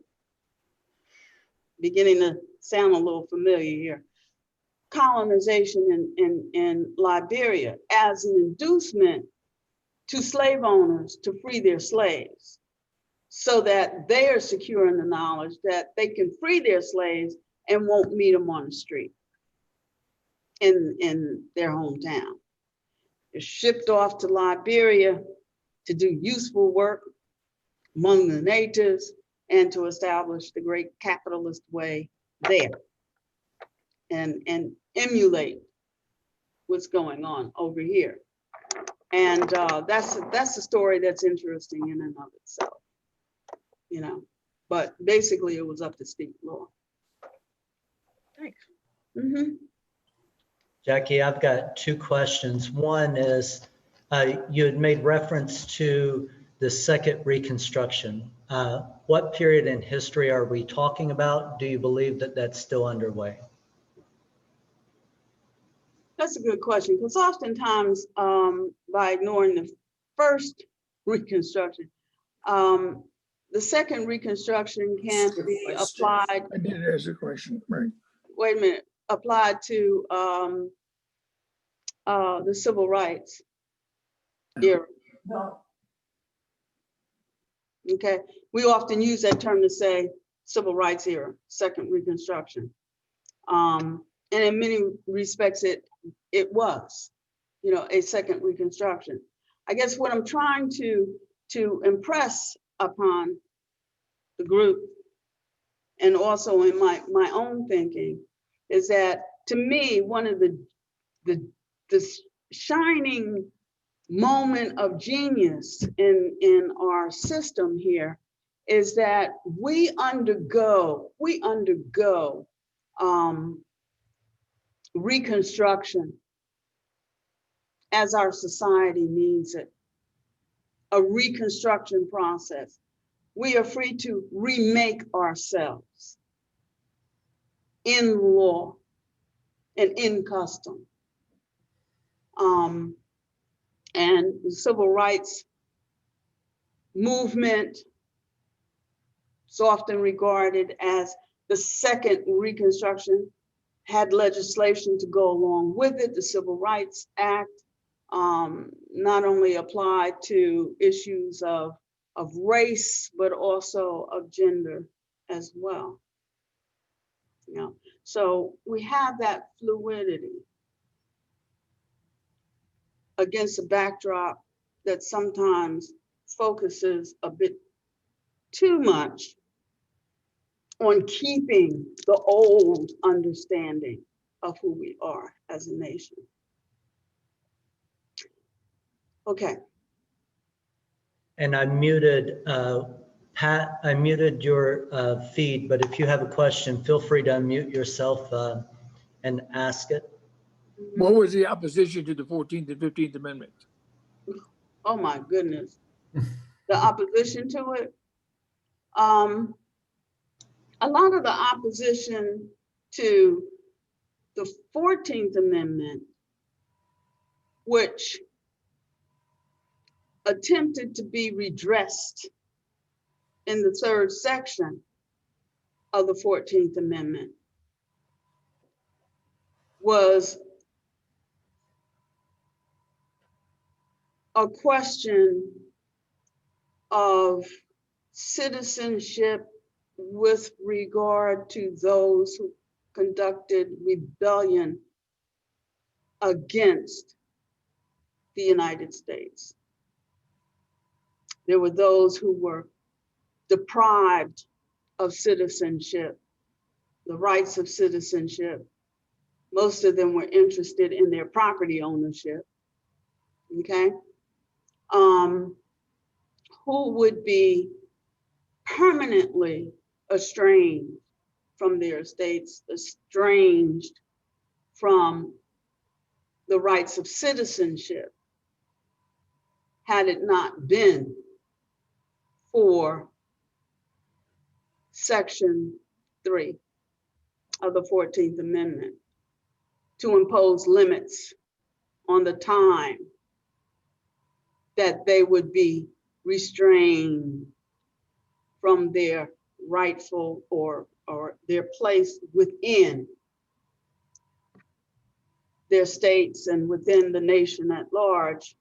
Beginning to sound a little familiar here. Colonization in Liberia as an inducement to slave owners to free their slaves, so that they are secure in the knowledge that they can free their slaves and won't meet them on the street in their hometown. They're shipped off to Liberia to do useful work among the natives and to establish the great capitalist way there and emulate what's going on over here. And that's a story that's interesting in and of itself, you know. But basically, it was up to state law. Thanks. Mm-hmm. Jackie, I've got two questions. One is, you had made reference to the second Reconstruction. What period in history are we talking about? Do you believe that that's still underway? That's a good question, because oftentimes, by ignoring the first Reconstruction, the second Reconstruction can be applied. I did ask a question, right? Wait a minute, applied to the civil rights era. Okay, we often use that term to say civil rights era, second Reconstruction. And in many respects, it was, you know, a second Reconstruction. I guess what I'm trying to impress upon the group, and also in my own thinking, is that to me, one of the shining moment of genius in our system here is that we undergo Reconstruction as our society needs it, a reconstruction process. We are free to remake ourselves in law and in custom. And the civil rights movement is often regarded as the second Reconstruction, had legislation to go along with it. The Civil Rights Act not only applied to issues of race, but also of gender as well. You know, so we have that fluidity against a backdrop that sometimes focuses a bit too much on keeping the old understanding of who we are as a nation. Okay. And I muted, Pat, I muted your feed, but if you have a question, feel free to unmute yourself and ask it. What was the opposition to the 14th and 15th Amendment? Oh my goodness. The opposition to it. A lot of the opposition to the 14th Amendment, which attempted to be redressed in the third section of the 14th Amendment, was a question of citizenship with regard to those who conducted rebellion against the United States. There were those who were deprived of citizenship, the rights of citizenship. Most of them were interested in their property ownership, okay? Who would be permanently estranged from their estates, estranged from the rights of citizenship, had it not been for Section 3 of the 14th Amendment to impose limits on the time that they would be restrained from their rightful or their place within their states and within the nation at large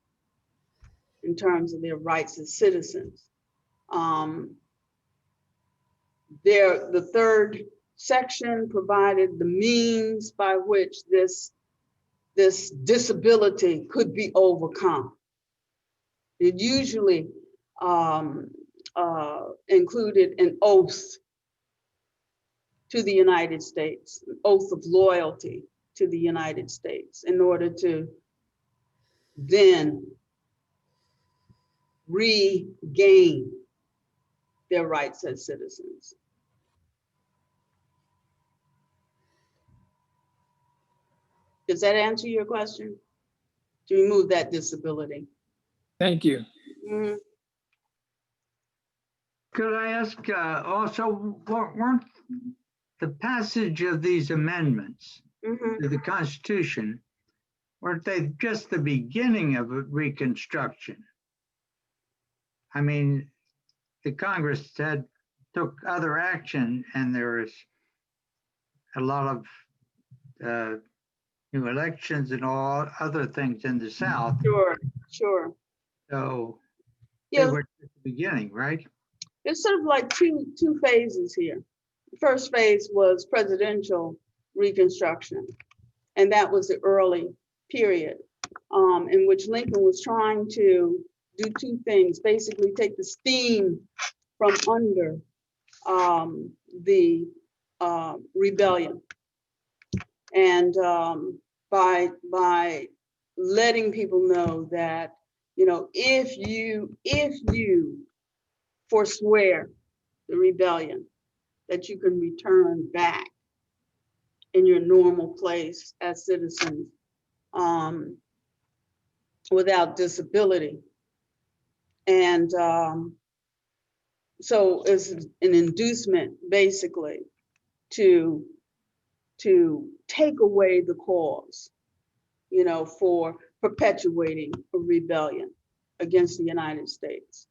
in terms of their rights as citizens. The third section provided the means by which this disability could be overcome. It usually included an oath to the United States, an oath of loyalty to the United States in order to then regain their rights as citizens. Does that answer your question? To remove that disability? Thank you. Mhm. Could I ask also, weren't the passage of these amendments Mhm. to the Constitution, weren't they just the beginning of a Reconstruction? I mean, the Congress took other action, and there was a lot of new elections and all other things in the South. Sure. So they Yeah, were at the beginning, right? there's sort of like two phases here. The first phase was presidential Reconstruction, and that was the early period in which Lincoln was trying to do two things: basically take the steam from under the rebellion, and by letting people know that, you know, if you forswear the rebellion, that you can return back in your normal place as citizens without disability. And so it's an inducement basically to take away the cause, you know, for perpetuating a rebellion against the United States.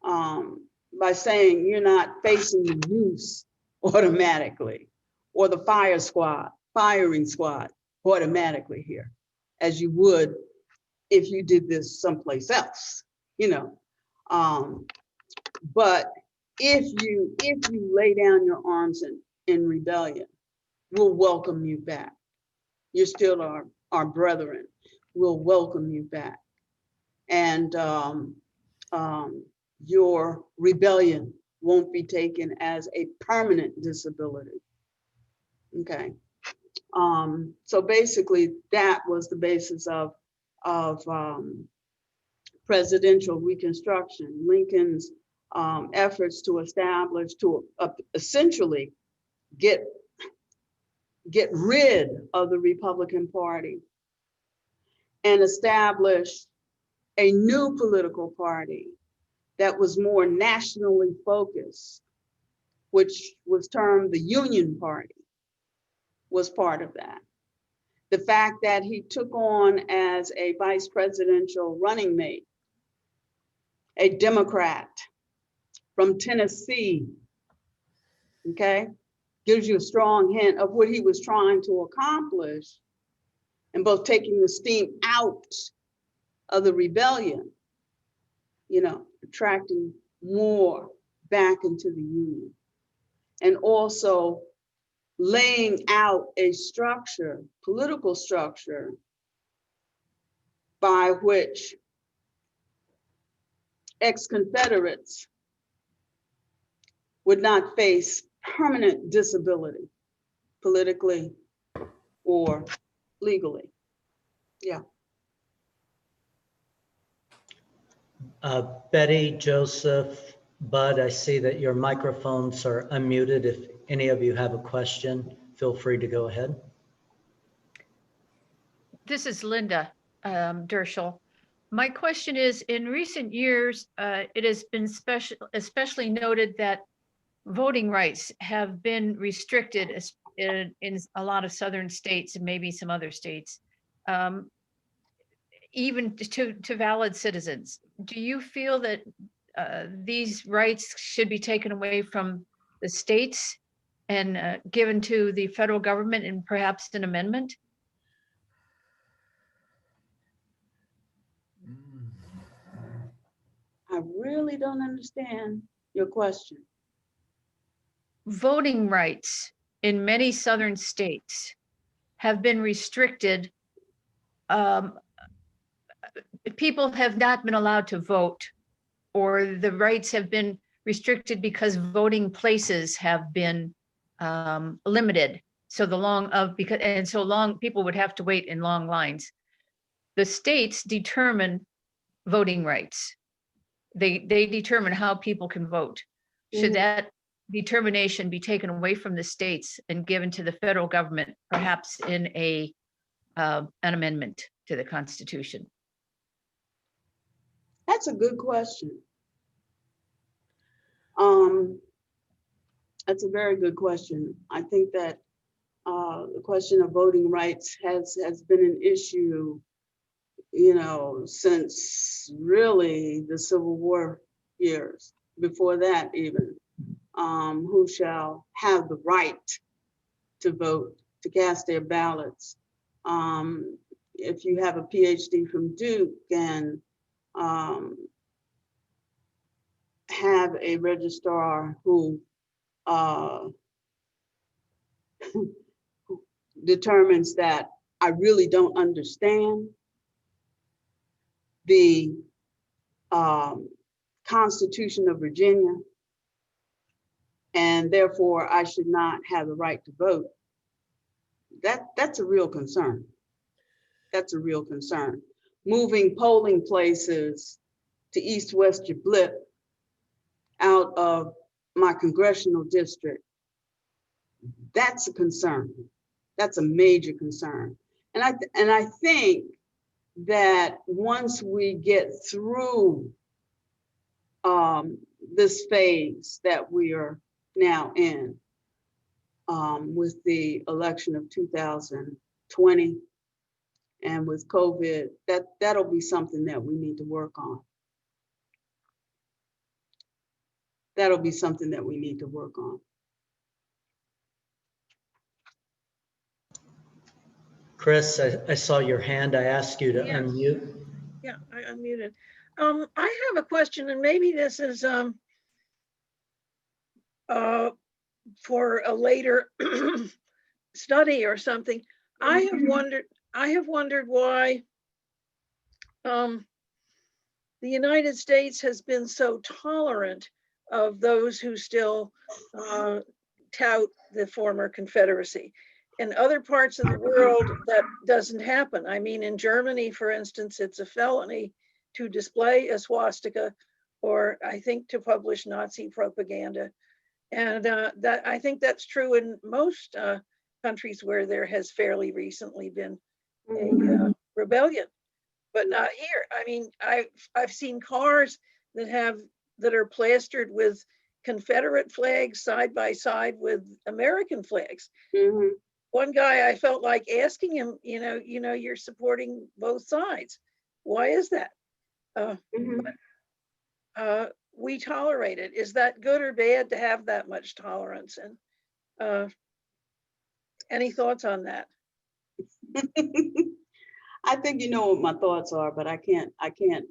By saying you're not facing the noose automatically, or the firing squad automatically here, as you would if you did this someplace else, you know. But if you lay down your arms in rebellion, we'll welcome you back. You're still our brethren. We'll welcome you back. And your rebellion won't be taken as a permanent disability. Okay. So basically that was the basis of presidential Reconstruction. Lincoln's efforts to establish, to essentially get rid of the Republican Party and establish a new political party that was more nationally focused, which was termed the Union Party, was part of that. The fact that he took on as a vice presidential running mate a Democrat from Tennessee, okay, gives you a strong hint of what he was trying to accomplish in both taking the steam out of the rebellion, you know, attracting more back into the Union, and also laying out a structure, political structure, by which ex-Confederates would not face permanent disability, politically or legally. Yeah. Betty, Joseph, Bud, I see that your microphones are unmuted. If any of you have a question, feel free to go ahead. This is Linda Derschel. My question is, in recent years, it has been especially noted that voting rights have been restricted in a lot of southern states and maybe some other states, even to valid citizens. Do you feel that these rights should be taken away from the states and given to the federal government and perhaps an amendment? I really don't understand your question. Voting rights in many southern states have been restricted. People have not been allowed to vote, or the rights have been restricted because voting places have been limited. So so long people would have to wait in long lines. The states determine voting rights. They determine how people can vote. Should that determination be taken away from the states and given to the federal government, perhaps in an amendment to the Constitution? That's a good question. That's a very good question. I think that the question of voting rights has been an issue, since really the Civil War years. Before that, even, who shall have the right to vote, to cast their ballots. If you have a PhD from Duke and have a registrar who determines that I really don't understand the Constitution of Virginia, and therefore I should not have the right to vote, that's a real concern. That's a real concern. Moving polling places to East-West Jablip out of my congressional district, that's a concern. That's a major concern. And I think that once we get through this phase that we are now in, with the election of 2020 and with COVID, that'll be something that we need to work on. That'll be something that we need to work on. Chris, I saw your hand. I asked you to Yes. unmute. Yeah, I unmuted. I have a question, and maybe this is for a later study or something. I have wondered why the United States has been so tolerant of those who still tout the former Confederacy. In other parts of the world, that doesn't happen. I mean, in Germany, for instance, it's a felony to display a swastika, or I think to publish Nazi propaganda. And that I think that's true in most countries where there has fairly recently been a rebellion, but not here. I mean, I've seen cars that are plastered with Confederate flags side by side with American flags. Mm-hmm. One guy, I felt like asking him, you're supporting both sides. Why is that? We tolerate it. Is that good or bad to have that much tolerance? And any thoughts on that? I think you know what my thoughts are, but I can't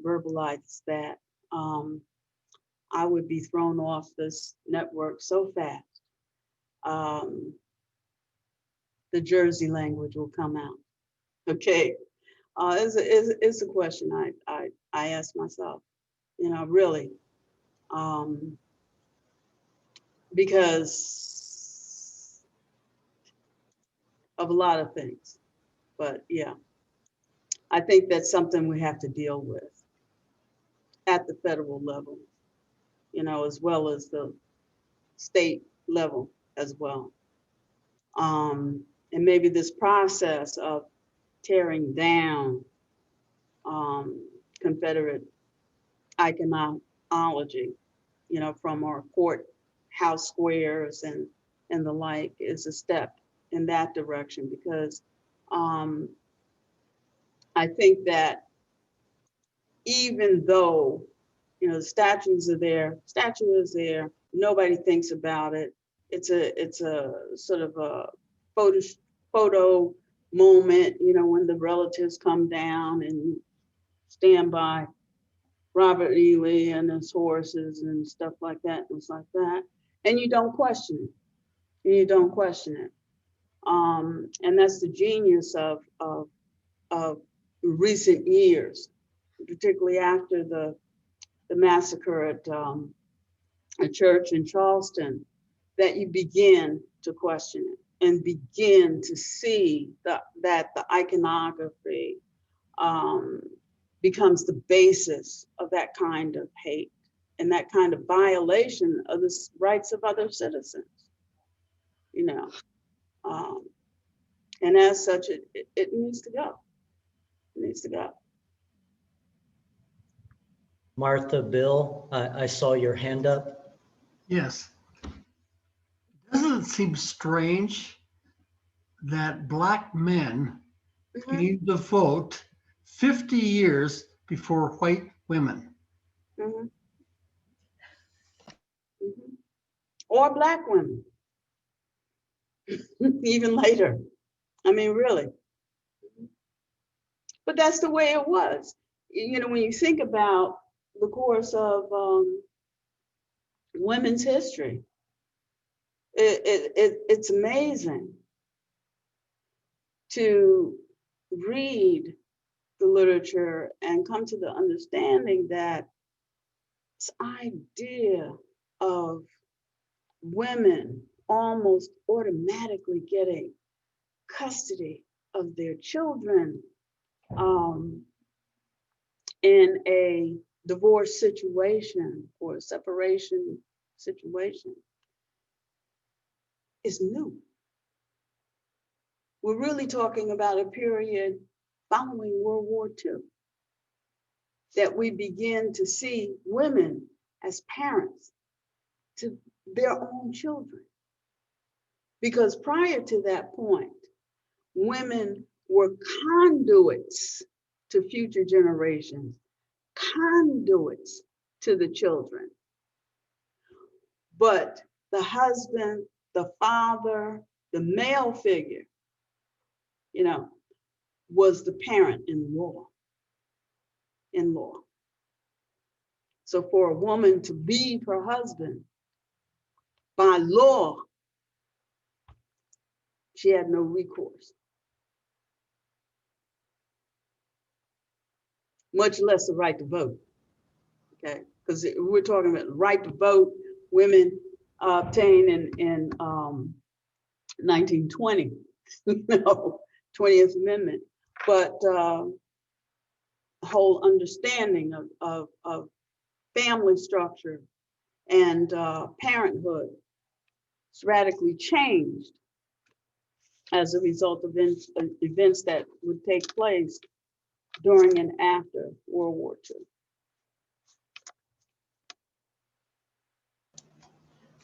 verbalize that. I would be thrown off this network so fast. The Jersey language will come out. Okay, it's a question I ask myself. Really, because of a lot of things. But yeah, I think that's something we have to deal with at the federal level, as well as the state level as well. And maybe this process of tearing down Confederate iconology, from our court house squares and the like is a step in that direction, because I think that even though, you know, the statue is there, nobody thinks about it. It's a sort of a photo moment, you know, when the relatives come down and stand by Robert E. Lee and his horses and stuff like that, things like that. And you don't question it. You don't question it. And that's the genius of recent years, particularly after the massacre at a church in Charleston, that you begin to question it and begin to see that the iconography becomes the basis of that kind of hate and that kind of violation of the rights of other citizens, you know. And as such, it needs to go. It needs to go. Martha, Bill, I saw your hand up. Yes. Doesn't it seem strange that Black men came to vote 50 years before white women? Mhm. Mhm. Or Black women, even later. I mean, really. But that's the way it was. You know, when you think about the course of women's history, it's amazing to read the literature and come to the understanding that this idea of women almost automatically getting custody of their children in a divorce situation or a separation situation is new. We're really talking about a period following World War II, that we begin to see women as parents to their own children. Because prior to that point, women were conduits to future generations, conduits to the children. But the husband, the father, the male figure, you know, was the parent in law. So for a woman to leave her husband, by law, she had no recourse, much less the right to vote. Okay, because we're talking about the right to vote, women obtained in 1920, you know, 20th Amendment, but the whole understanding of family structure and parenthood is radically changed as a result of events that would take place during and after World War II.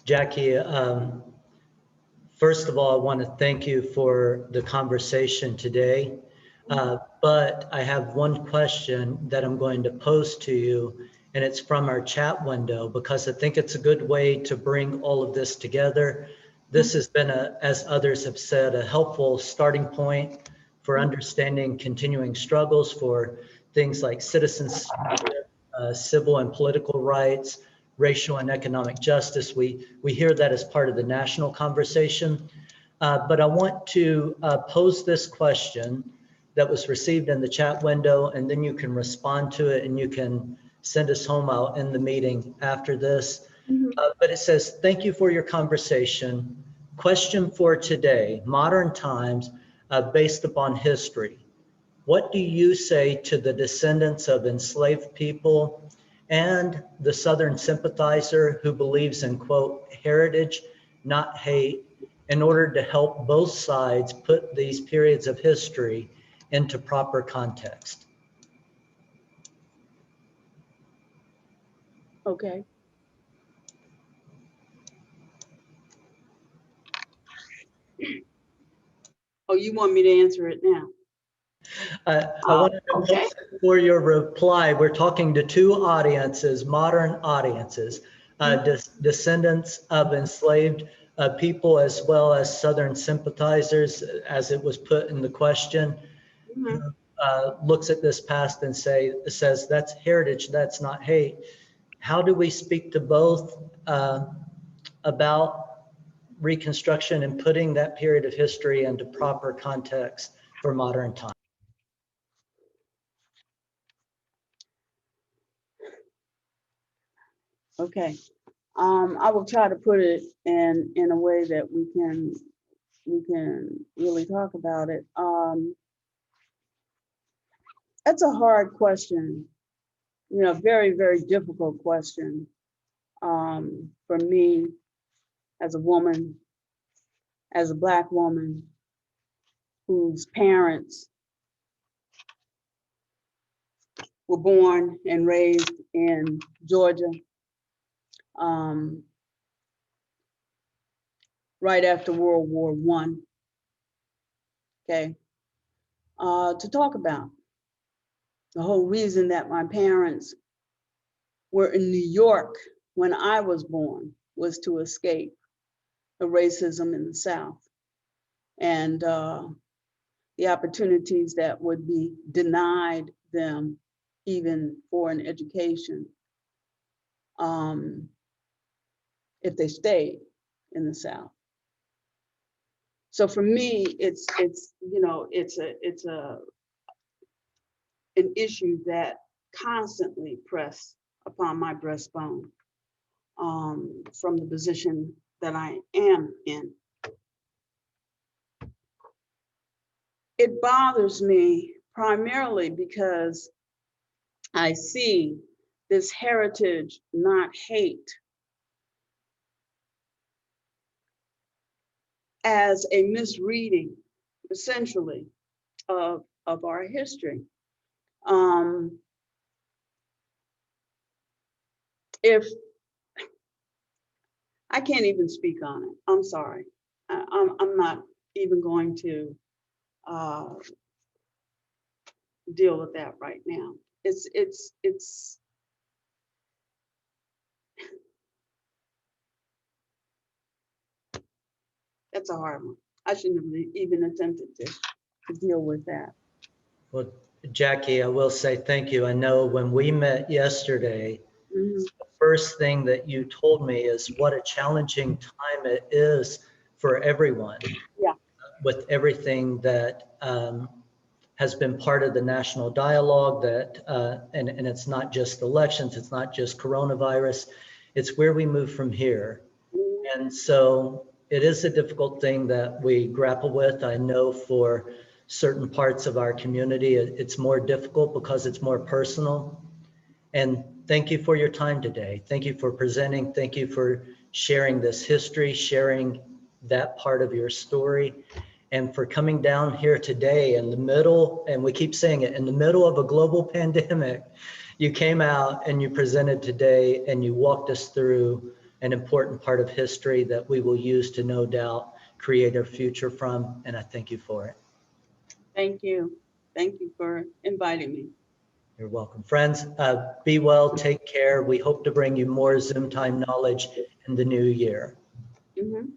Jackie, first of all, I want to thank you for the conversation today. But I have one question that I'm going to pose to you, and it's from our chat window, because I think it's a good way to bring all of this together. This has been, as others have said, a helpful starting point for understanding continuing struggles for things like citizenship, civil and political rights, racial and economic justice. We hear that as part of the national conversation. But I want to pose this question that was received in the chat window, and then you can respond to it and you can send us home. I'll end the meeting after this. But it says, thank you for your conversation. Question for today, modern times based upon history. What do you say to the descendants of enslaved people and the Southern sympathizer who believes in, quote, heritage, not hate, in order to help both sides put these periods of history into proper context? Okay. Oh, you want me to answer it now? I wanted to Okay. post for your reply. We're talking to two audiences, modern audiences, descendants of enslaved people, as well as Southern sympathizers, as it was put in the question. Mhm. Looks at this past and says that's heritage, that's not hate. How do we speak to both about Reconstruction and putting that period of history into proper context for modern times? Okay. I will try to put it in a way that we can really talk about it. That's a hard question, you know, very, very difficult question for me as a woman, as a Black woman whose parents were born and raised in Georgia right after World War I, okay, to talk about. The whole reason that my parents were in New York when I was born was to escape the racism in the South and the opportunities that would be denied them even for an education if they stayed in the South. So for me, it's you know, it's an issue that constantly pressed upon my breastbone from the position that I am in. It bothers me primarily because I see this heritage, not hate, as a misreading, essentially, of our history. If I can't even speak on it, I'm sorry. I'm not even going to deal with that right now. It's that's a hard one. I shouldn't have even attempted to deal with that. Well, Jackie, I will say thank you. I know when we met yesterday, the first thing that you told me is what a challenging time it is for everyone. Yeah. With everything that has been part of the national dialogue, that and it's not just elections, it's not just coronavirus, it's where we move from here. And so it is a difficult thing that we grapple with. I know for certain parts of our community, it's more difficult because it's more personal. And thank you for your time today. Thank you for presenting. Thank you for sharing this history, sharing that part of your story, and for coming down here today in the middle, and we keep saying it, in the middle of a global pandemic. You came out and you presented today and you walked us through an important part of history that we will use to no doubt create our future from, and I thank you for it. Thank you. Thank you for inviting me. You're welcome. Friends, be well, take care. We hope to bring you more Zoomtime knowledge in the new year. Mm-hmm.